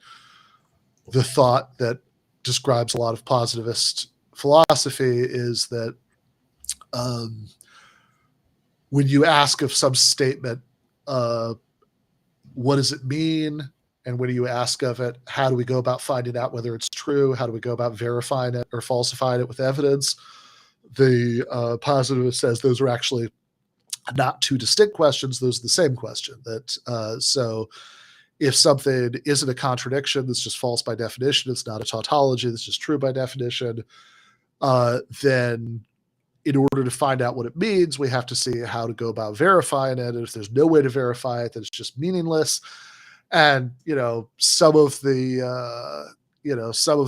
the thought that describes a lot of positivist philosophy is that when you ask of some statement, what does it mean? And when you ask of it, how do we go about finding out whether it's true? How do we go about verifying it or falsifying it with evidence? The positivist says those are actually not two distinct questions. Those are the same question. That so if something isn't a contradiction, that's just false by definition, it's not a tautology, that's just true by definition, then in order to find out what it means, we have to see how to go about verifying it. And if there's no way to verify it, then it's just meaningless. And, some of the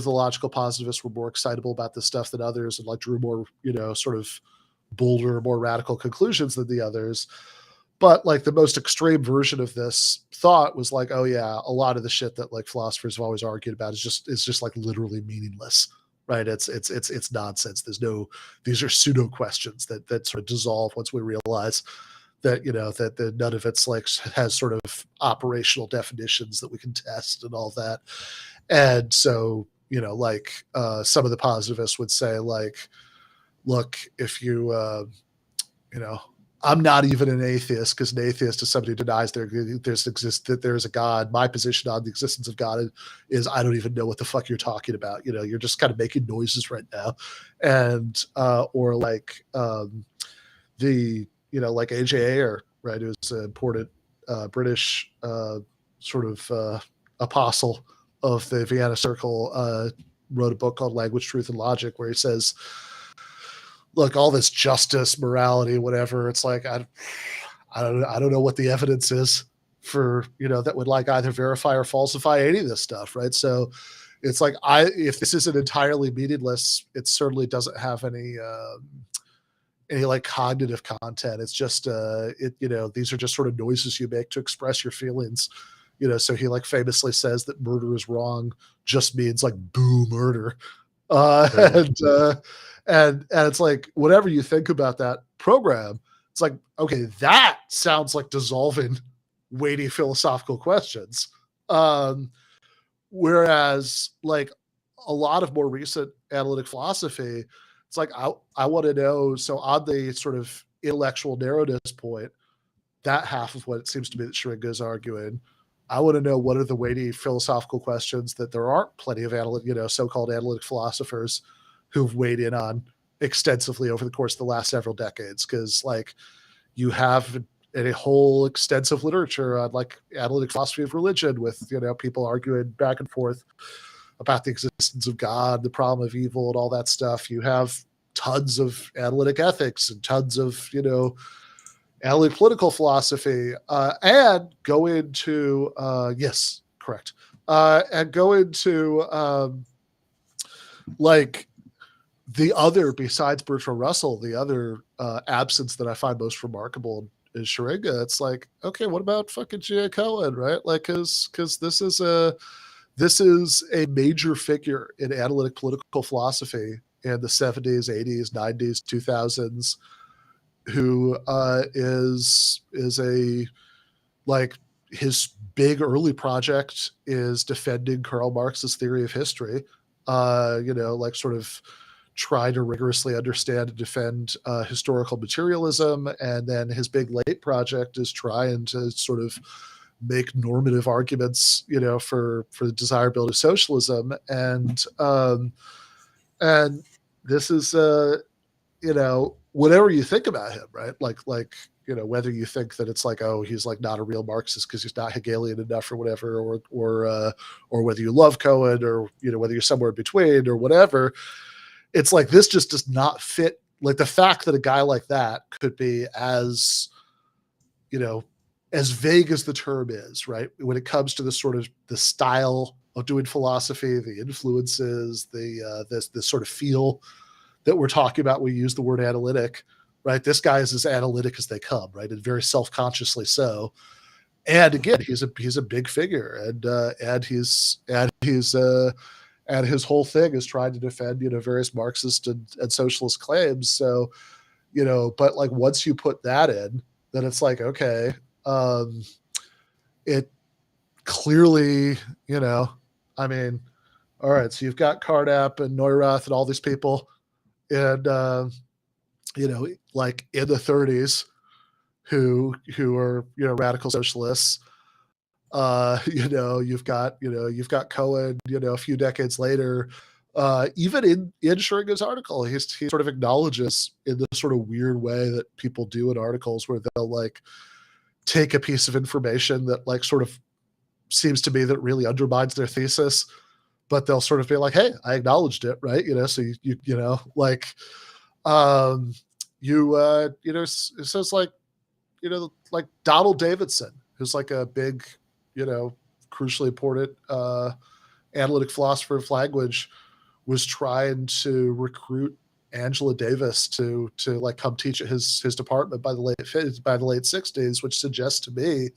logical positivists were more excitable about this stuff than others and like drew more, sort of bolder, more radical conclusions than the others. But like the most extreme version of this thought was like, oh yeah, a lot of the shit that like philosophers have always argued about is just like literally meaningless. Right. It's nonsense. These are pseudo questions that sort of dissolve once we realize that, that none of it's like has sort of operational definitions that we can test and all that. And so, some of the positivists would say like, look, if you, I'm not even an atheist, because an atheist is somebody who denies that there's a God. My position on the existence of God is I don't even know what the fuck you're talking about. You're just kind of making noises right now. And, or like like A.J. Ayer, right, who's an important British sort of apostle of the Vienna Circle, wrote a book called Language, Truth, and Logic, where he says, look, all this justice, morality, whatever, it's like I don't know what the evidence is for, that would like either verify or falsify any of this stuff, right? So it's like if this isn't entirely meaningless, it certainly doesn't have any like cognitive content. It's just these are just sort of noises you make to express your feelings. So he like famously says that murder is wrong just means like boo murder. And it's like, whatever you think about that program, it's like, okay, that sounds like dissolving weighty philosophical questions. Whereas like a lot of more recent analytic philosophy, it's like, I want to know, so on the sort of intellectual narrowness point, that half of what it seems to me that Schringa is arguing, I want to know what are the weighty philosophical questions that there aren't plenty of so-called analytic philosophers who've weighed in on extensively over the course of the last several decades. Because like you have a whole extensive literature on like analytic philosophy of religion with, people arguing back and forth about the existence of God, the problem of evil and all that stuff. You have tons of analytic ethics and tons of, analytic political philosophy, and go into, yes, correct. And go into like the other, besides Bertrand Russell, the other absence that I find most remarkable is Schringa. It's like, okay, what about fucking G.A. Cohen, right? Like, because this is a major figure in analytic political philosophy in the 70s, 80s, 90s, 2000s, who is a, like, his big early project is defending Karl Marx's theory of history, like sort of try to rigorously understand and defend historical materialism. And then his big late project is trying to sort of make normative arguments, for the desirability of socialism. And this is, whatever you think about him, right? Like, whether you think that it's like, oh, he's like not a real Marxist because he's not Hegelian enough or whatever, or whether you love Cohen or, whether you're somewhere in between or whatever, it's like, this just does not fit. Like the fact that a guy like that could be as vague as the term is, right? When it comes to the sort of the style of doing philosophy, the influences, this sort of feel that we're talking about, we use the word analytic, right? This guy is as analytic as they come, right? And very self-consciously so. And again, he's a big figure, and his whole thing is trying to defend, various Marxist and socialist claims. So, but like once you put that in, then it's like, okay, it clearly, I mean, all right, so you've got Carnap and Neurath and all these people, and like in the 30s, who are radical socialists. You've got Cohen. A few decades later, even in Scheringer's article, he sort of acknowledges in the sort of weird way that people do in articles, where they'll like take a piece of information that like sort of seems to me that really undermines their thesis, but they'll sort of be like, hey, I acknowledged it, right? So like it says like like Donald Davidson, who's like a big crucially important analytic philosopher of language, was trying to recruit Angela Davis to like come teach at his department by the late 60s, which suggests to me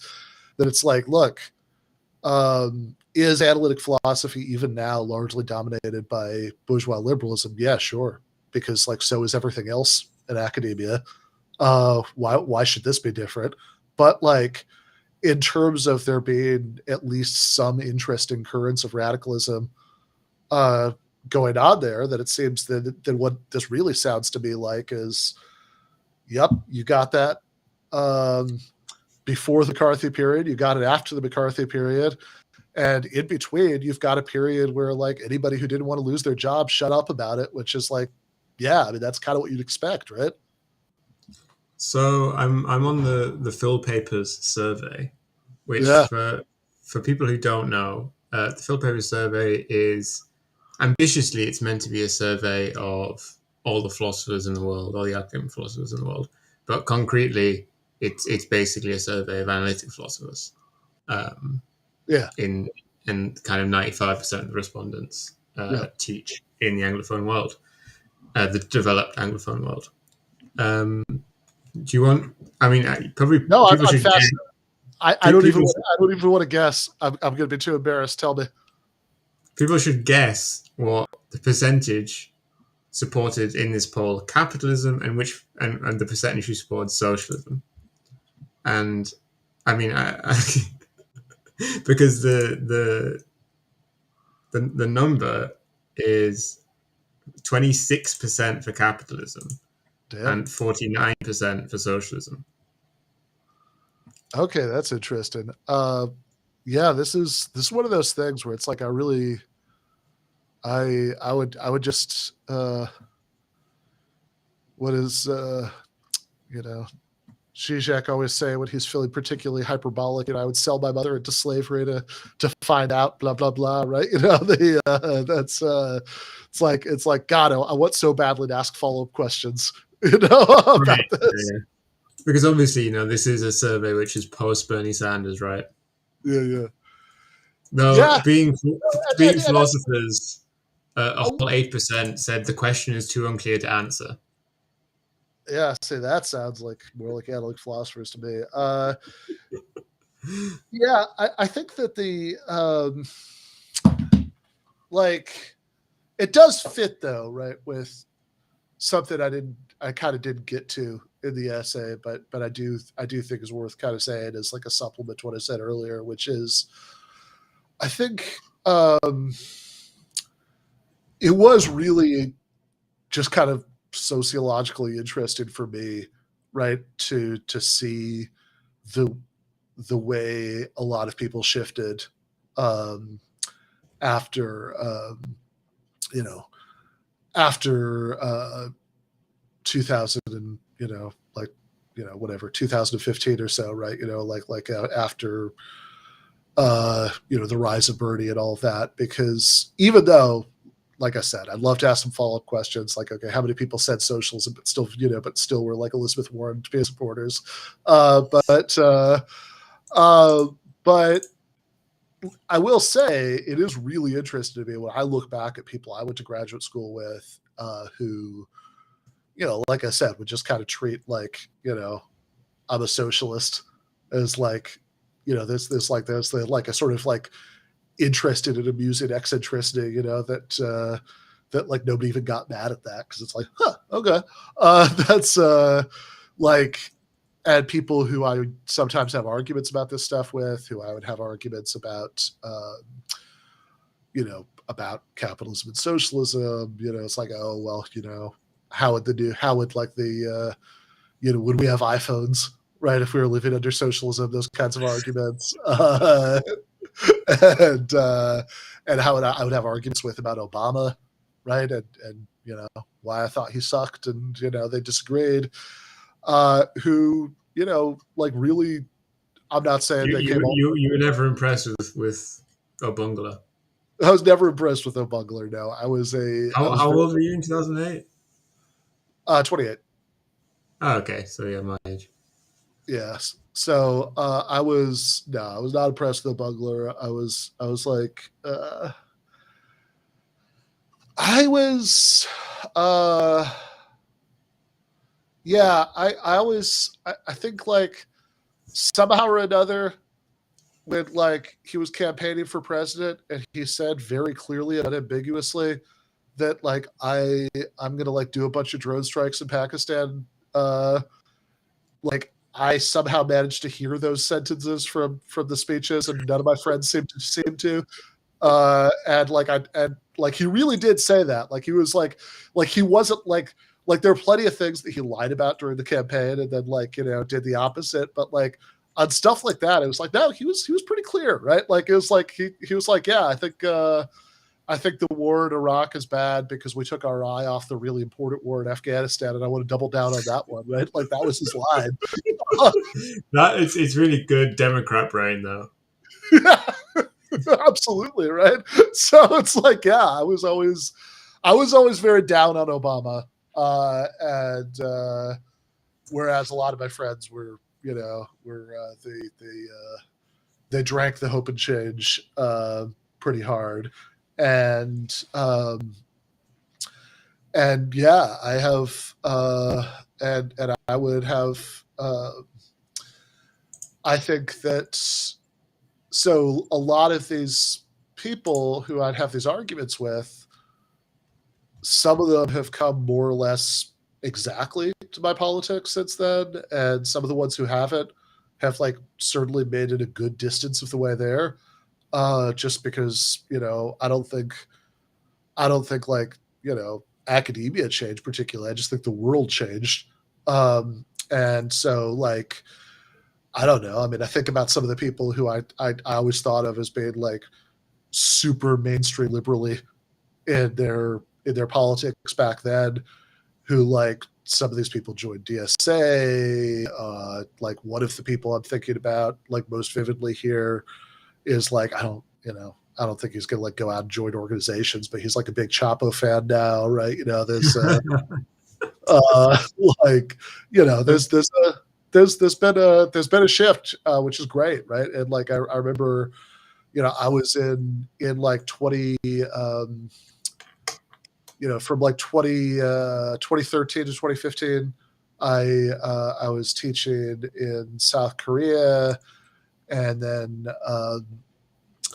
that it's like, look, is analytic philosophy even now largely dominated by bourgeois liberalism? Yeah, sure, because like so is everything else in academia. Why should this be different? But like in terms of there being at least some interesting currents of radicalism going on there, that it seems that what this really sounds to me like is, yep, you got that before the McCarthy period, you got it after the McCarthy period, and in between you've got a period where like anybody who didn't want to lose their job shut up about it, which is like, yeah, I mean that's kind of what you'd expect, right? So I'm on the Phil Papers survey, which for people who don't know, the Phil Papers survey is ambitiously, it's meant to be a survey of all the philosophers in the world, all the academic philosophers in the world, but concretely, it's basically a survey of analytic philosophers. In kind of 95% of the respondents teach in the Anglophone world, the developed Anglophone world. Do you want? I mean, probably no. People I'm should. fascinated. I don't even want to guess. I'm going to be too embarrassed. Tell me. People should guess what the percentage supported in this poll capitalism and the percentage who supported socialism. And I mean, because the number is 26% for capitalism. Damn. And 49% for socialism. Okay, that's interesting. Yeah, this is one of those things where it's like I would just what is Zizek always say when he's feeling particularly hyperbolic, I would sell my mother into slavery to find out blah blah blah, right? That's it's like God, I want so badly to ask follow-up questions about right. this. Yeah. Because obviously, this is a survey which is post Bernie Sanders, right? Yeah. Though yeah. being philosophers, a whole 8% said the question is too unclear to answer. Yeah, see, that sounds like more like analytic philosophers to me. Yeah, I think that the like it does fit though, right, with something I kind of didn't get to in the essay, but I do think is worth kind of saying as like a supplement to what I said earlier, which is I think it was really just kind of sociologically interesting for me, right, to see the way a lot of people shifted after after 2000 and whatever 2015 or so, right? After the rise of Bernie and all of that, because even though, like I said, I'd love to ask some follow-up questions, like, okay, how many people said socialism, but still were like Elizabeth Warren supporters, but I will say it is really interesting to me when I look back at people I went to graduate school with, who, like I said, would just kind of treat like, I'm a socialist as like, there's like a sort of like interested in amusing eccentricity, that that like nobody even got mad at that because it's like, huh, okay, that's like, and people who I would sometimes have arguments about this stuff with, who I would have arguments about, about capitalism and socialism. It's like, oh well, how would would we have iPhones, right, if we were living under socialism? Those kinds of arguments, and how I would have arguments with about Obama, right, and why I thought he sucked, and they disagreed. Who like really, I'm not saying they came. You were never impressed with Obungler. I was never impressed with Obungler. No, I was How old were you in 2008? 28. Oh, okay, so yeah, my age. Yes. So I was not impressed with Obungler. I was like, I was, yeah, I think like somehow or another, when like he was campaigning for president and he said very clearly and unambiguously that like I'm gonna like do a bunch of drone strikes in Pakistan, like I somehow managed to hear those sentences from the speeches, and none of my friends seemed to. And like he really did say that. Like he was like he wasn't like there are plenty of things that he lied about during the campaign, and then like did the opposite. But like on stuff like that, it was like no, he was pretty clear, right? Like it was like he was like, yeah, I think the war in Iraq is bad because we took our eye off the really important war in Afghanistan, and I want to double down on that one, right? Like that was his line. It's really good Democrat brain though. Yeah, absolutely, right. So it's like, yeah, I was always very down on Obama, and whereas a lot of my friends were, they drank the hope and change pretty hard. And yeah, I have and I would have I think that so a lot of these people who I'd have these arguments with, some of them have come more or less exactly to my politics since then, and some of the ones who haven't have like certainly made it a good distance of the way there. Just because I don't think like academia changed particularly. I just think the world changed, and so like I don't know. I mean, I think about some of the people who I always thought of as being like super mainstream liberally in their politics back then, who like some of these people joined DSA. Like one of the people I'm thinking about like most vividly here is like I don't think he's gonna like go out and join organizations, but he's like a big Chapo fan now, right? There's like there's been a shift, which is great, right? And like I remember, I was in like 20 from like 2013 to 2015, I was teaching in South Korea, and then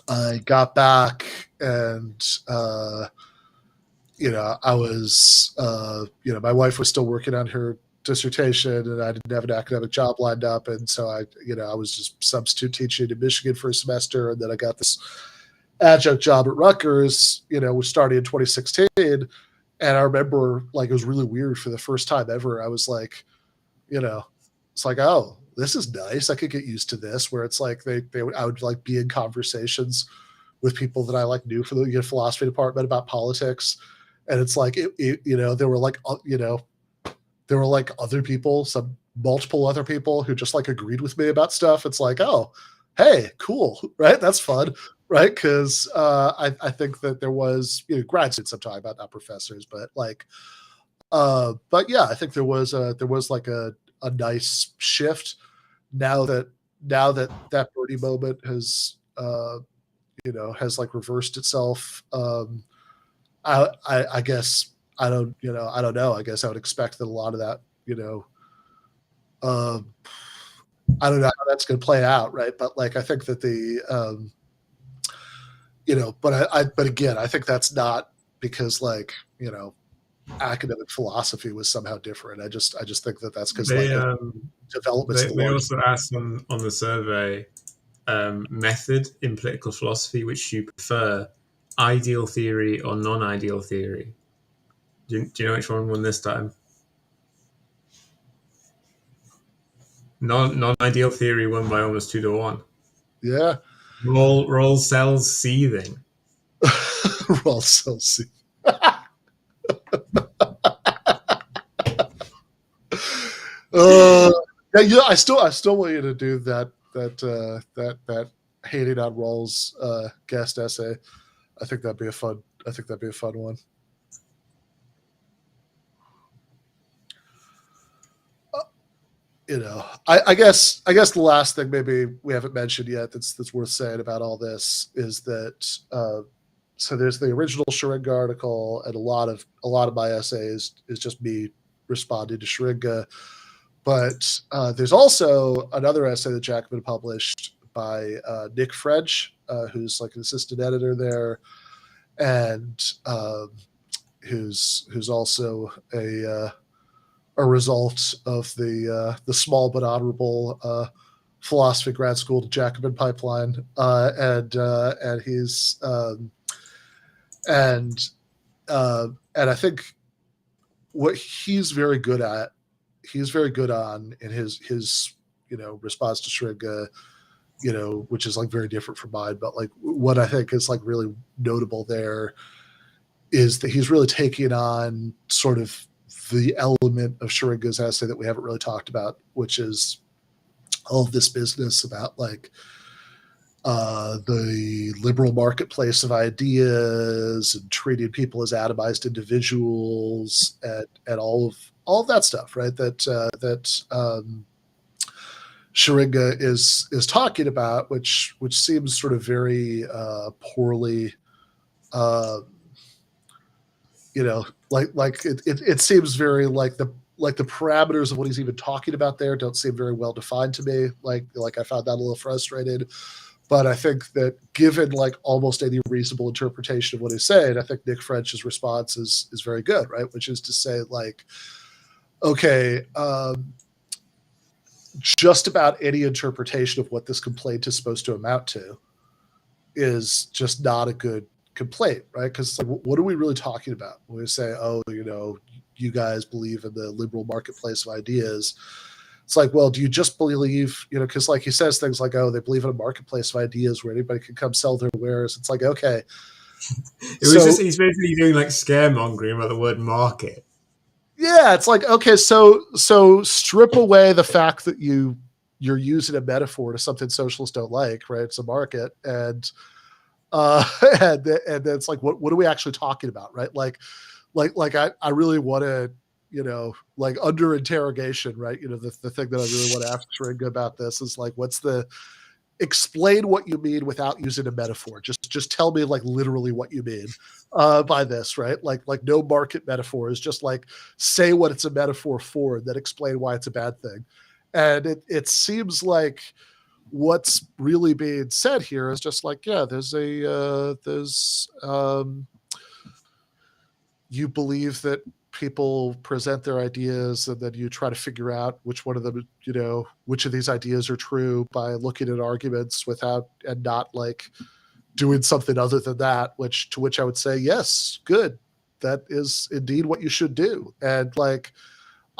I got back, and I was my wife was still working on her dissertation, and I didn't have an academic job lined up, and so I was just substitute teaching in Michigan for a semester, and then I got this adjunct job at Rutgers, which started in 2016. And I remember like it was really weird for the first time ever. I was like, it's like, oh, this is nice. I could get used to this, where it's like I would like be in conversations with people that I like knew from the philosophy department about politics. And it's like, there were like, there were like other people, some multiple other people who just like agreed with me about stuff. It's like, oh, hey, cool. Right. That's fun. Right. Cause I think that there was, grad students I'm talking about, not professors, but like, but yeah, I think there was like a nice shift now that Bernie moment has has like reversed itself. I guess I don't know. I guess I would expect that a lot of that, I don't know how that's going to play out, right? But like I think that the but again, I think that's not because like, you know, academic philosophy was somehow different. I just think that that's because They like development's the they largest. also asked on the survey method in political philosophy, which you prefer, ideal theory or non-ideal theory. Do you know which one won this time? Non-ideal theory won by almost 2-1. Yeah. Roll cells seething. Raw cell C. Yeah, I still want you to do that hating on Rawls guest essay. I think that'd be a fun one. You know, I guess the last thing maybe we haven't mentioned yet that's worth saying about all this is that so there's the original Scheringa article, and a lot of my essays is just me responding to Scheringa. But there's also another essay that Jacobin published by Nick French, who's like an assistant editor there, and who's also a result of the small but honorable philosophy grad school to Jacobin pipeline, and he's and I think what he's very good at, he's very good on in his response to Schringa, which is like very different from mine, but like what I think is like really notable there is that he's really taking on sort of the element of Scheringa's essay that we haven't really talked about, which is all of this business about like the liberal marketplace of ideas and treating people as atomized individuals and all of that stuff, right? That Scheringa is talking about, which seems sort of very poorly, like it seems very like the parameters of what he's even talking about there don't seem very well defined to me. Like I found that a little frustrated. But I think that given like almost any reasonable interpretation of what he's saying, I think Nick French's response is very good, right? Which is to say, like, okay, just about any interpretation of what this complaint is supposed to amount to is just not a good complaint, right? Because like, what are we really talking about when we say, oh, you guys believe in the liberal marketplace of ideas? It's like, well, do you just believe, because like he says things like, oh, they believe in a marketplace of ideas where anybody can come sell their wares. It's like, okay. He's basically doing like scaremongering about the word market. Yeah, it's like, okay, so strip away the fact that you're using a metaphor to something socialists don't like, right? It's a market. And and then it's like, what are we actually talking about, right? Like I really want to, like under interrogation, right? The thing that I really want to ask Schringa about this is like, explain what you mean without using a metaphor. Just tell me like literally what you mean by this, right? Like no market metaphors, just like say what it's a metaphor for and then explain why it's a bad thing. And it seems like what's really being said here is just like, yeah, you believe that people present their ideas and then you try to figure out which one of them, which of these ideas are true by looking at arguments and not like doing something other than that, to which I would say, yes, good. That is indeed what you should do. And like,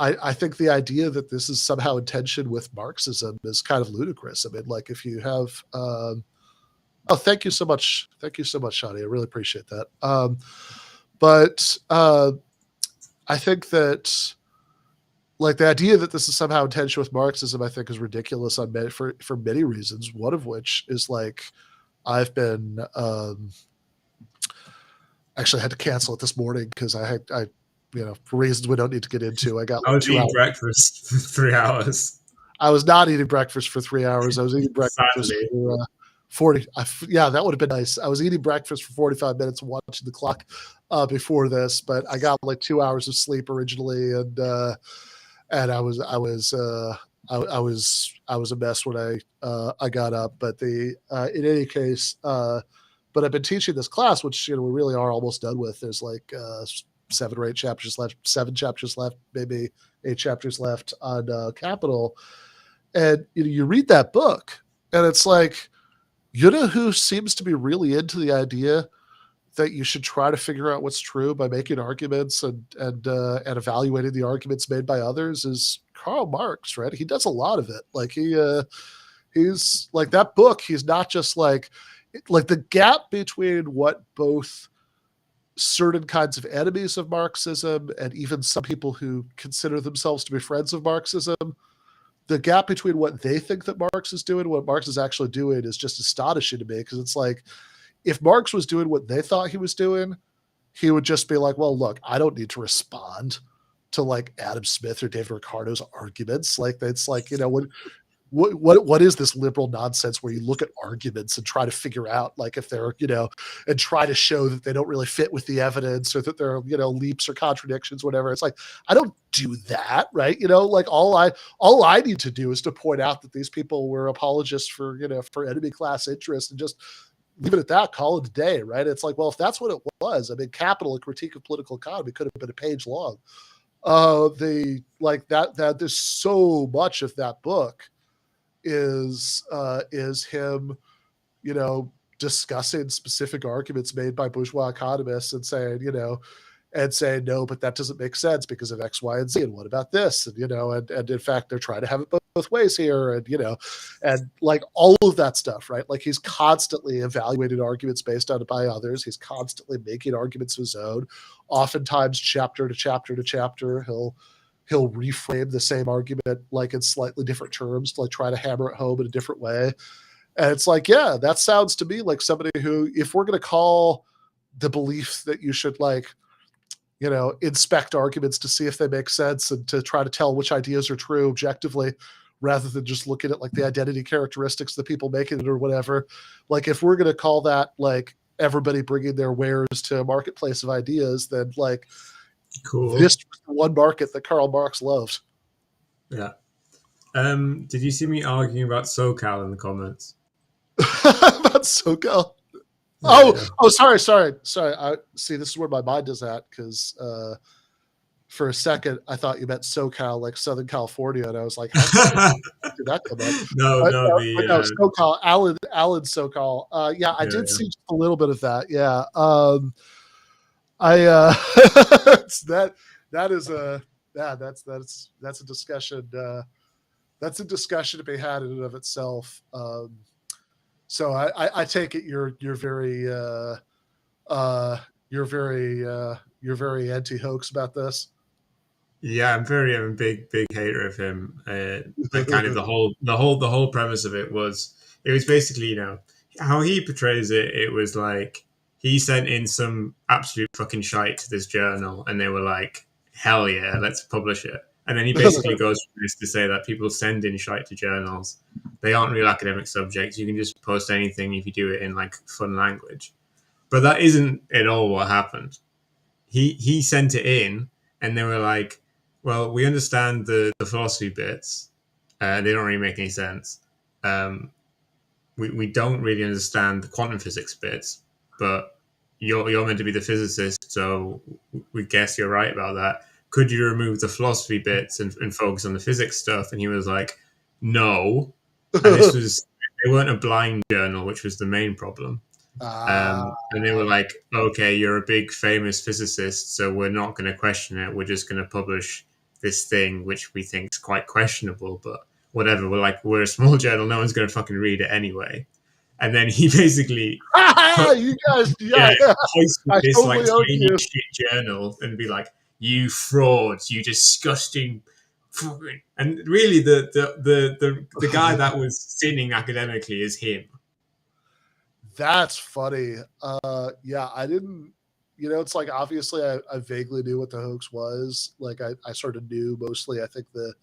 I think the idea that this is somehow in tension with Marxism is kind of ludicrous. I mean, like if you have, thank you so much. Thank you so much, Shani. I really appreciate that. But I think that like the idea that this is somehow in tension with Marxism, I think is ridiculous for many reasons. One of which is like I've been actually had to cancel it this morning because I for reasons we don't need to get into. I was eating breakfast for 3 hours. I was not eating breakfast for 3 hours. I was eating breakfast for 40. Yeah, that would have been nice. I was eating breakfast for 45 minutes and watching the clock before this, but I got like 2 hours of sleep originally, and I was a mess when I got up. But in any case, but but I've been teaching this class, which we really are almost done with. There's like 7 or 8 chapters left, 7 chapters left, maybe 8 chapters left on Capital. And you read that book, and it's like, who seems to be really into the idea that you should try to figure out what's true by making arguments and evaluating the arguments made by others is Karl Marx, right? He does a lot of it. Like he's like that book. He's not just like the gap between what both certain kinds of enemies of Marxism and even some people who consider themselves to be friends of Marxism, the gap between what they think that Marx is doing and what Marx is actually doing is just astonishing to me, because it's like, if Marx was doing what they thought he was doing, he would just be like, well, look, I don't need to respond to like Adam Smith or David Ricardo's arguments. Like, it's like, what is this liberal nonsense where you look at arguments and try to figure out like if they're, and try to show that they don't really fit with the evidence or that they're, leaps or contradictions, whatever. It's like, I don't do that, right? Like all I need to do is to point out that these people were apologists for, for enemy class interest, and just leave it at that, call it a day, right? It's like, well, if that's what it was, I mean, Capital, a critique of political economy, could have been a page long. That there's so much of that book is him, discussing specific arguments made by bourgeois economists and saying, no, but that doesn't make sense because of X, Y, and Z. And what about this? And, and in fact, they're trying to have it both ways here. And, and like all of that stuff, right? Like he's constantly evaluating arguments based on it by others. He's constantly making arguments of his own. Oftentimes chapter to chapter to chapter, he'll reframe the same argument, like in slightly different terms, to like try to hammer it home in a different way. And it's like, yeah, that sounds to me like somebody who, if we're going to call the belief that you should like, inspect arguments to see if they make sense and to try to tell which ideas are true objectively, rather than just looking at like the identity characteristics of the people making it or whatever. Like if we're going to call that like everybody bringing their wares to a marketplace of ideas, then like cool. This was the one market that Karl Marx loved. Yeah. Did you see me arguing about SoCal in the comments? About SoCal? Sorry. I see. This is where my mind is at, because for a second I thought you meant SoCal, like Southern California, and I was like, how did that come up? No, SoCal, Alan SoCal. I did see just a little bit of that. Yeah. That's a discussion. That's a discussion to be had in and of itself. So I take it you're very anti-hoax about this. Yeah, I'm a big hater of him. But kind of the whole premise of it was basically, how he portrays it. It was like he sent in some absolute fucking shite to this journal, and they were like, hell yeah, let's publish it. And then he basically goes for this to say that people send in shite to journals. They aren't real academic subjects. You can just post anything if you do it in like fun language. But that isn't at all what happened. He sent it in, and they were like, well, we understand the philosophy bits. They don't really make any sense. We don't really understand the quantum physics bits, but you're meant to be the physicist, so we guess you're right about that. Could you remove the philosophy bits and focus on the physics stuff? And he was like, no. And they weren't a blind journal, which was the main problem. And they were like, okay, you're a big famous physicist, so we're not going to question it. We're just going to publish this thing, which we think is quite questionable, but whatever. We're a small journal. No one's going to fucking read it anyway. And then he basically you guys, hoisted this like tiny shit journal and be like, you frauds, you disgusting. And really, the guy that was sinning academically is him. That's funny. I didn't. It's like obviously I vaguely knew what the hoax was. Like I sort of knew mostly. I think the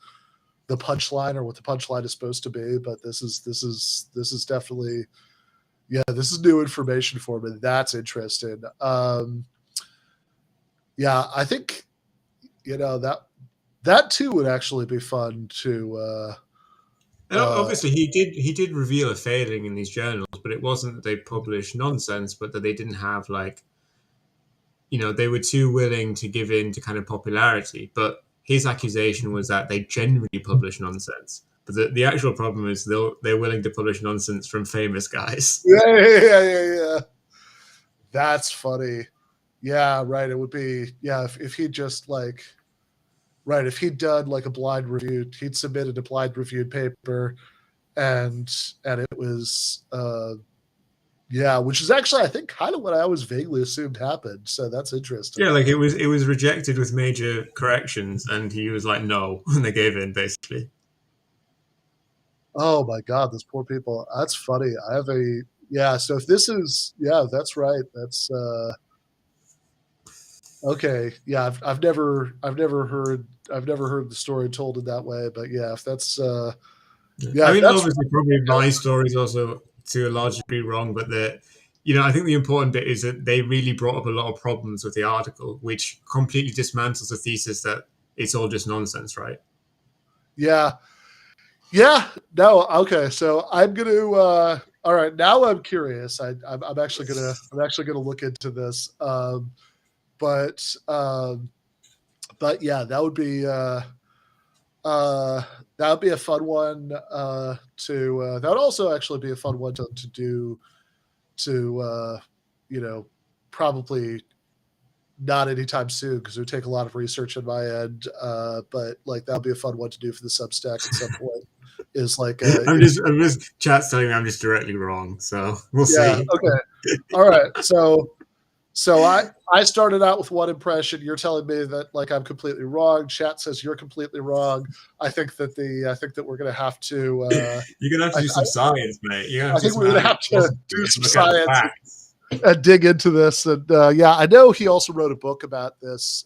punchline or what the punchline is supposed to be. But this is definitely, this is new information for me. That's interesting. I think, that too would actually be fun to. And obviously, he did reveal a failing in these journals, but it wasn't that they published nonsense, but that they didn't have they were too willing to give in to kind of popularity. But his accusation was that they generally publish nonsense. But the actual problem is they're willing to publish nonsense from famous guys. Yeah. That's funny. Yeah, right. It would be, if he just if he'd done like a blind review, he'd submitted a blind reviewed paper, and it was which is actually, I think, kind of what I always vaguely assumed happened. So that's interesting. Yeah, like it was rejected with major corrections, and he was like, no, and they gave in basically. Oh my God, those poor people. That's funny. I have so if this is, that's right. That's okay. Yeah, I've never heard the story told in that way, but yeah, if that's I mean, obviously, probably my story is also to a large degree wrong, but I think the important bit is that they really brought up a lot of problems with the article, which completely dismantles the thesis that it's all just nonsense, right? Yeah. No. Okay. So I'm gonna. All right. Now I'm curious. I'm actually gonna look into this. But yeah, that would be a fun one that would also actually be a fun one to do probably not anytime soon, because it would take a lot of research on my end, but like that'll be a fun one to do for the Substack at some point. Is like I'm just chat's telling me I'm just directly wrong, so we'll see. Okay. All right. So I started out with one impression. You're telling me that like I'm completely wrong. Chat says you're completely wrong. I think that we're gonna have to. You're gonna have to do some science, mate. I think we're gonna have to do some science and dig into this. And I know he also wrote a book about this.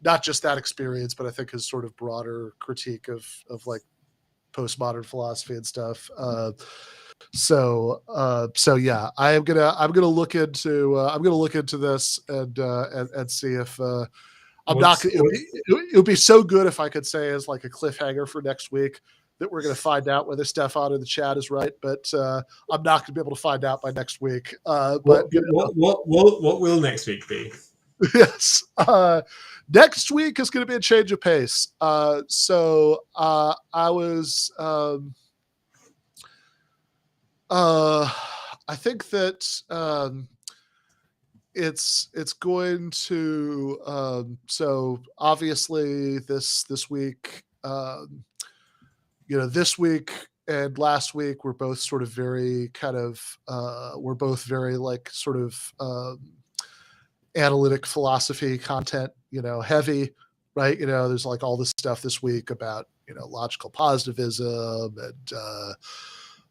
Not just that experience, but I think his sort of broader critique of like postmodern philosophy and stuff. So I'm gonna look into this and see if it would be so good if I could say as like a cliffhanger for next week that we're going to find out whether Stefan in the chat is right, but I'm not going to be able to find out by next week. But what will next week be? Yes. Next week is going to be a change of pace. I think that it's going to so obviously this week this week and last week were both sort of very kind of we're both very like sort of analytic philosophy content, heavy, right? There's like all this stuff this week about, logical positivism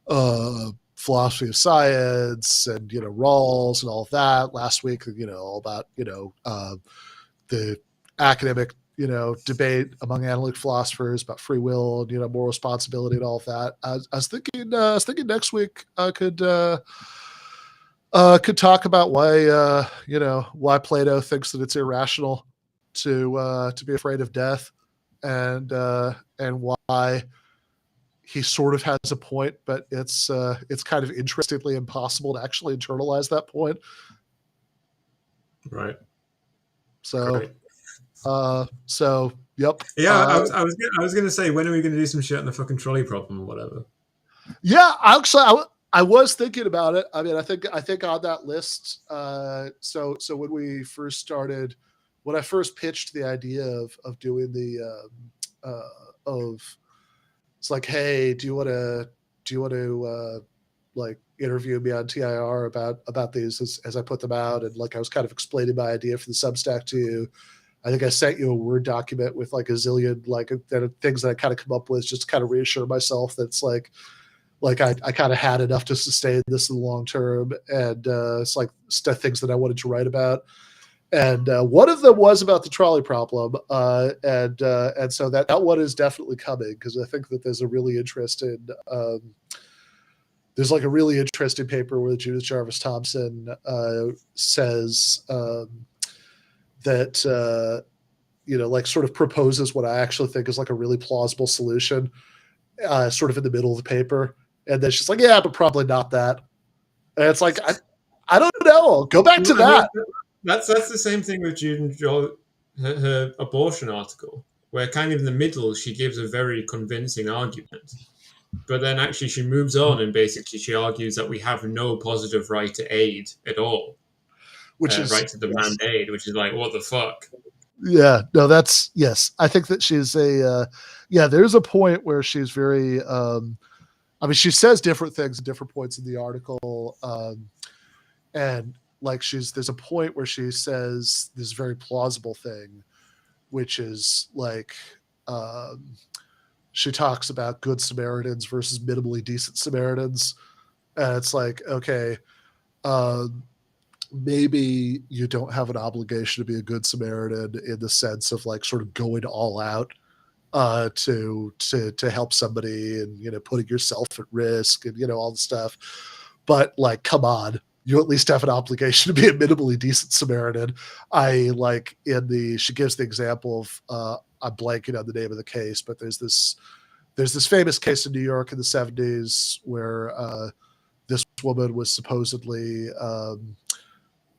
and philosophy of science and, Rawls and all of that. Last week, all about, the academic, debate among analytic philosophers about free will and, moral responsibility and all of that. I was thinking next week I could talk about why Plato thinks that it's irrational to be afraid of death, and why he sort of has a point, but it's kind of interestingly impossible to actually internalize that point. Right. So, yep. Yeah, I was gonna say, when are we gonna do some shit on the fucking trolley problem or whatever? Yeah, actually, I was thinking about it. I mean, I think on that list. So when we first started, when I first pitched the idea of doing the it's like, hey, do you want to like interview me on TIR about these as I put them out, and like I was kind of explaining my idea for the Substack to you. I think I sent you a Word document with like a zillion things that I kind of come up with just to kind of reassure myself that it's like I kind of had enough to sustain this in the long term, and it's like things that I wanted to write about. And one of them was about the trolley problem, and so that one is definitely coming, because I think that there's a really interesting paper where Judith Jarvis Thompson says that like sort of proposes what I actually think is like a really plausible solution, sort of in the middle of the paper. And then she's like, yeah, but probably not that. And it's like, I don't know. Go back to I mean, that. that's the same thing with June her abortion article, where kind of in the middle she gives a very convincing argument, but then actually she moves on and basically she argues that we have no positive right to aid at all, Which is, right to demand aid, which is like, what the fuck? yeah, no, that's, yes. I think that she's there's a point where she's very, I mean, she says different things at different points in the article. And like there's a point where she says this very plausible thing, which is like, she talks about good Samaritans versus minimally decent Samaritans. And it's like, okay, maybe you don't have an obligation to be a good Samaritan in the sense of like sort of going all out to help somebody and, you know, putting yourself at risk and, you know, all the stuff. But like, come on, you at least have an obligation to be a minimally decent Samaritan. She gives the example of, I'm blanking on the name of the case, but there's this famous case in New York in the 70s where this woman was supposedly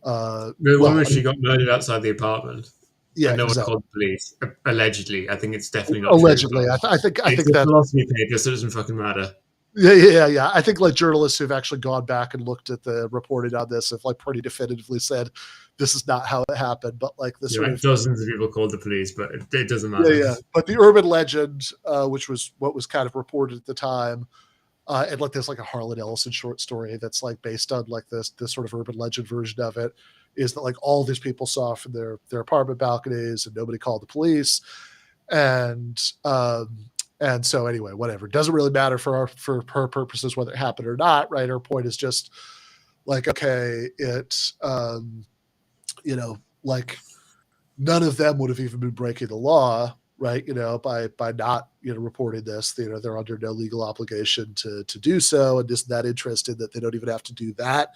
The woman, she got murdered outside the apartment. Yeah, and no exactly. one called the police. Allegedly, I think it's definitely not Allegedly, true. I think It's a that. philosophy paper, so it doesn't fucking matter. Yeah. I think like journalists who've actually gone back and looked at the reporting on this have like pretty definitively said this is not how it happened. But like the sort of dozens of people called the police, but it doesn't matter. Yeah. But the urban legend, which was what was kind of reported at the time, and like there's like a Harlan Ellison short story that's like based on like this sort of urban legend version of it, is that like all these people saw from their apartment balconies and nobody called the police. And so anyway, whatever, doesn't really matter for her purposes whether it happened or not, right? Her point is just like, okay, it you know, like none of them would have even been breaking the law, right? You know, by not, you know, reporting this, you know, they're under no legal obligation to do so, and just that interested that they don't even have to do that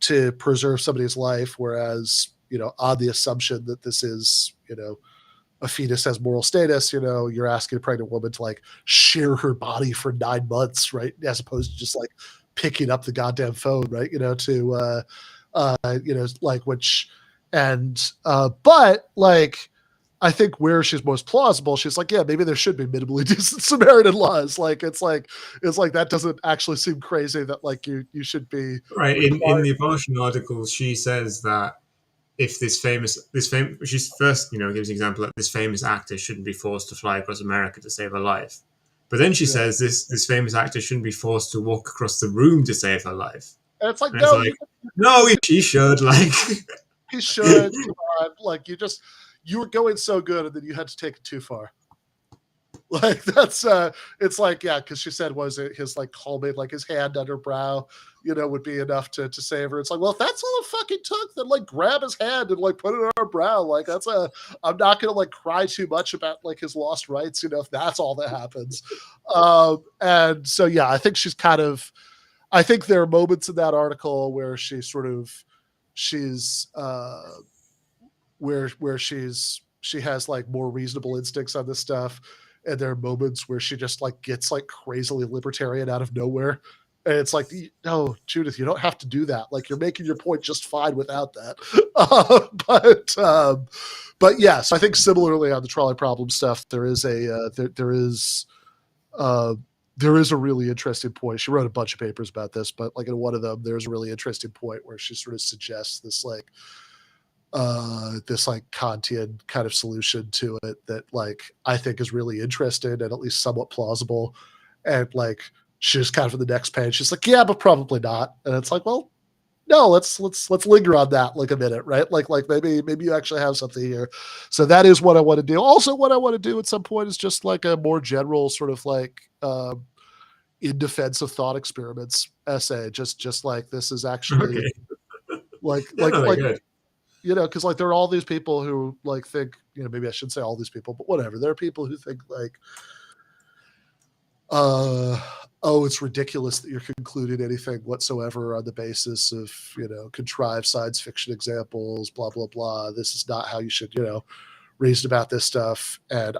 to preserve somebody's life. Whereas, you know, on the assumption that this is, you know, a fetus has moral status, you know, you're asking a pregnant woman to like share her body for 9 months, right? As opposed to just like picking up the goddamn phone, right? You know, to you know, like, which, and but like, I think where she's most plausible, she's like, yeah, maybe there should be minimally decent Samaritan laws. Like it's like that doesn't actually seem crazy that like you should be right. In the abortion article, she says that if she's first, you know, gives an example that this famous actor shouldn't be forced to fly across America to save her life. But then she says this famous actor shouldn't be forced to walk across the room to save her life. And it's like, and it's like, no, he should. Like, he should. Come on. Like, you were going so good, and then you had to take it too far. Like that's it's like, yeah, because she said, was it his like calming, like his hand on her brow, you know, would be enough to save her. It's like, well, if that's all it fucking took, then like grab his hand and like put it on her brow. Like I'm not gonna like cry too much about like his lost rights, you know, if that's all that happens. And so yeah, I think I think there are moments in that article where she has like more reasonable instincts on this stuff. And there are moments where she just like gets like crazily libertarian out of nowhere. And it's like, no, Judith, you don't have to do that. Like, you're making your point just fine without that. But yes, I think similarly on the trolley problem stuff, there is a really interesting point. She wrote a bunch of papers about this, but like in one of them, there's a really interesting point where she sort of suggests this Kantian kind of solution to it that like I think is really interesting and at least somewhat plausible. And like she's kind of in the next page, she's like, yeah, but probably not. And it's like, well, no, let's linger on that like a minute, right? Like maybe you actually have something here. So that is what I want to do. Also, what I want to do at some point is just like a more general sort of like in defense of thought experiments essay. Just like this is actually like good. You know, because like there are all these people who like think, you know, maybe I should say all these people, but whatever. There are people who think like, oh, it's ridiculous that you're concluding anything whatsoever on the basis of, you know, contrived science fiction examples, blah, blah, blah. This is not how you should, you know, reason about this stuff. And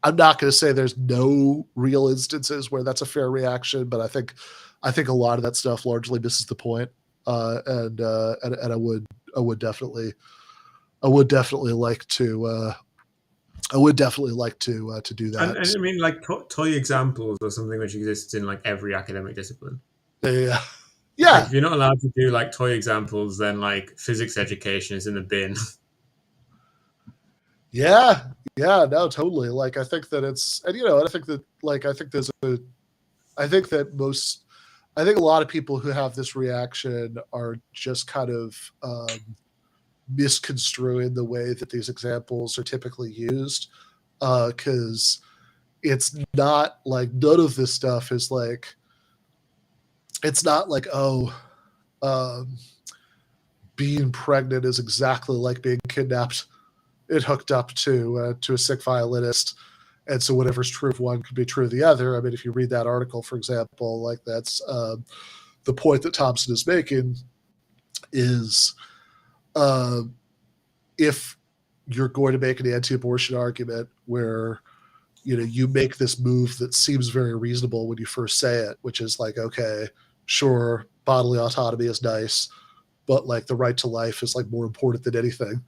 I'm not going to say there's no real instances where that's a fair reaction, but I think a lot of that stuff largely misses the point. And I would definitely like to do And that. I mean, like toy examples or something which exists in like every academic discipline. Yeah, Like yeah, if you're not allowed to do like toy examples, then like physics education is in the bin. yeah, yeah. No, totally. Like I think that it's, and and I think that I think that I think a lot of people who have this reaction are just kind of misconstruing the way that these examples are typically used, because it's not like, none of this stuff is like, it's not like, oh, um, being pregnant is exactly like being kidnapped and hooked up to a sick violinist, and so whatever's true of one could be true of the other. I mean, if you read that article, for example, like that's the point that Thompson is making is, uh, if you're going to make an anti-abortion argument where you make this move that seems very reasonable when you first say it, which is like, okay, sure, bodily autonomy is nice, but like the right to life is like more important than anything.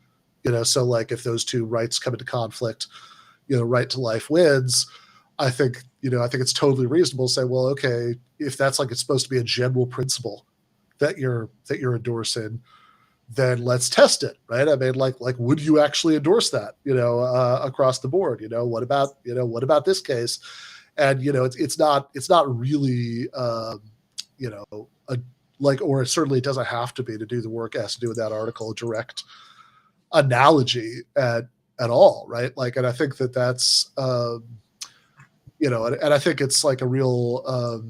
So like if those two rights come into conflict, right to life wins. I think it's totally reasonable to say, well, okay, if that's like, it's supposed to be a general principle that you're endorsing, then let's test it, right? I mean, like would you actually endorse that, across the board? What about this case? And it's not really, a, like, or certainly it doesn't have to be to do the work it has to do with that article, a direct analogy at all, right? Like, and I think that's, and I think it's like a real,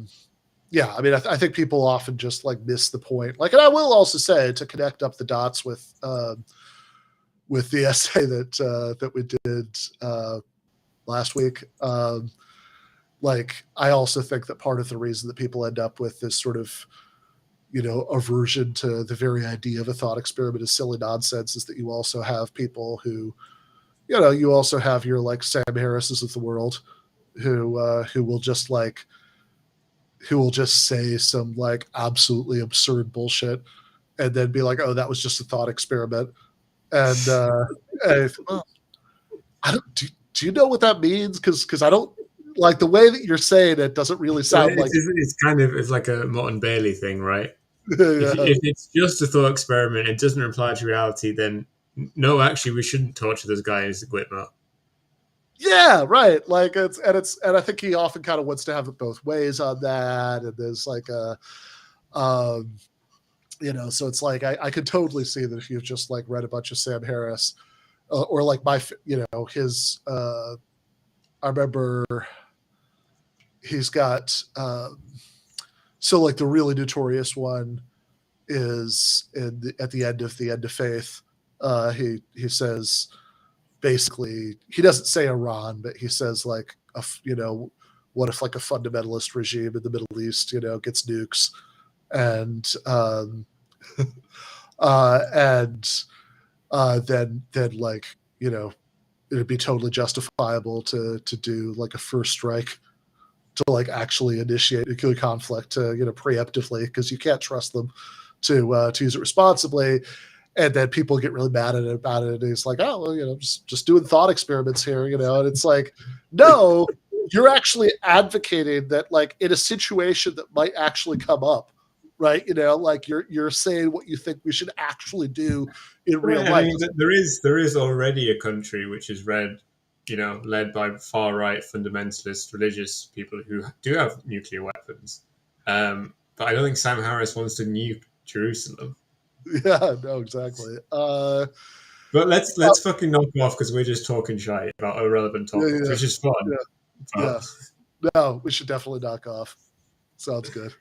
yeah, I mean, I think people often just like miss the point. Like, and I will also say, to connect up the dots with the essay that we did last week, like I also think that part of the reason that people end up with this sort of aversion to the very idea of a thought experiment is silly nonsense is that you also have people who, you also have your like Sam Harris's of the world who will just say some like absolutely absurd bullshit and then be like, oh, that was just a thought experiment. And, well, I don't, do you know what that means? Cause I don't, like, the way that you're saying it doesn't really sound like It's kind of, it's like a Motte and Bailey thing, right? yeah. If it's just a thought experiment, it doesn't apply to reality, then no, actually, we shouldn't torture this guy as a Whitmer. Yeah, right. Like and I think he often kind of wants to have it both ways on that. And there's like a, so it's like, I could totally see that if you've just like read a bunch of Sam Harris, or like his, I remember he's got, so like the really notorious one is at the end of Faith. He says, basically, he doesn't say Iran, but he says like, what if like a fundamentalist regime in the Middle East, gets nukes, and then like, it'd be totally justifiable to do like a first strike to like actually initiate a good conflict, preemptively, because you can't trust them to use it responsibly. And then people get really mad at it about it. And it's like, oh, well, just doing thought experiments here, and it's like, no, you're actually advocating that, like, in a situation that might actually come up, right? Like you're saying what you think we should actually do in real life. I mean, there is already a country which is led by far right fundamentalist religious people who do have nuclear weapons. But I don't think Sam Harris wants to nuke Jerusalem. Yeah, no, exactly. But let's fucking knock off, because we're just talking shite about irrelevant topics, which is fun. Yeah. No, we should definitely knock off. Sounds good.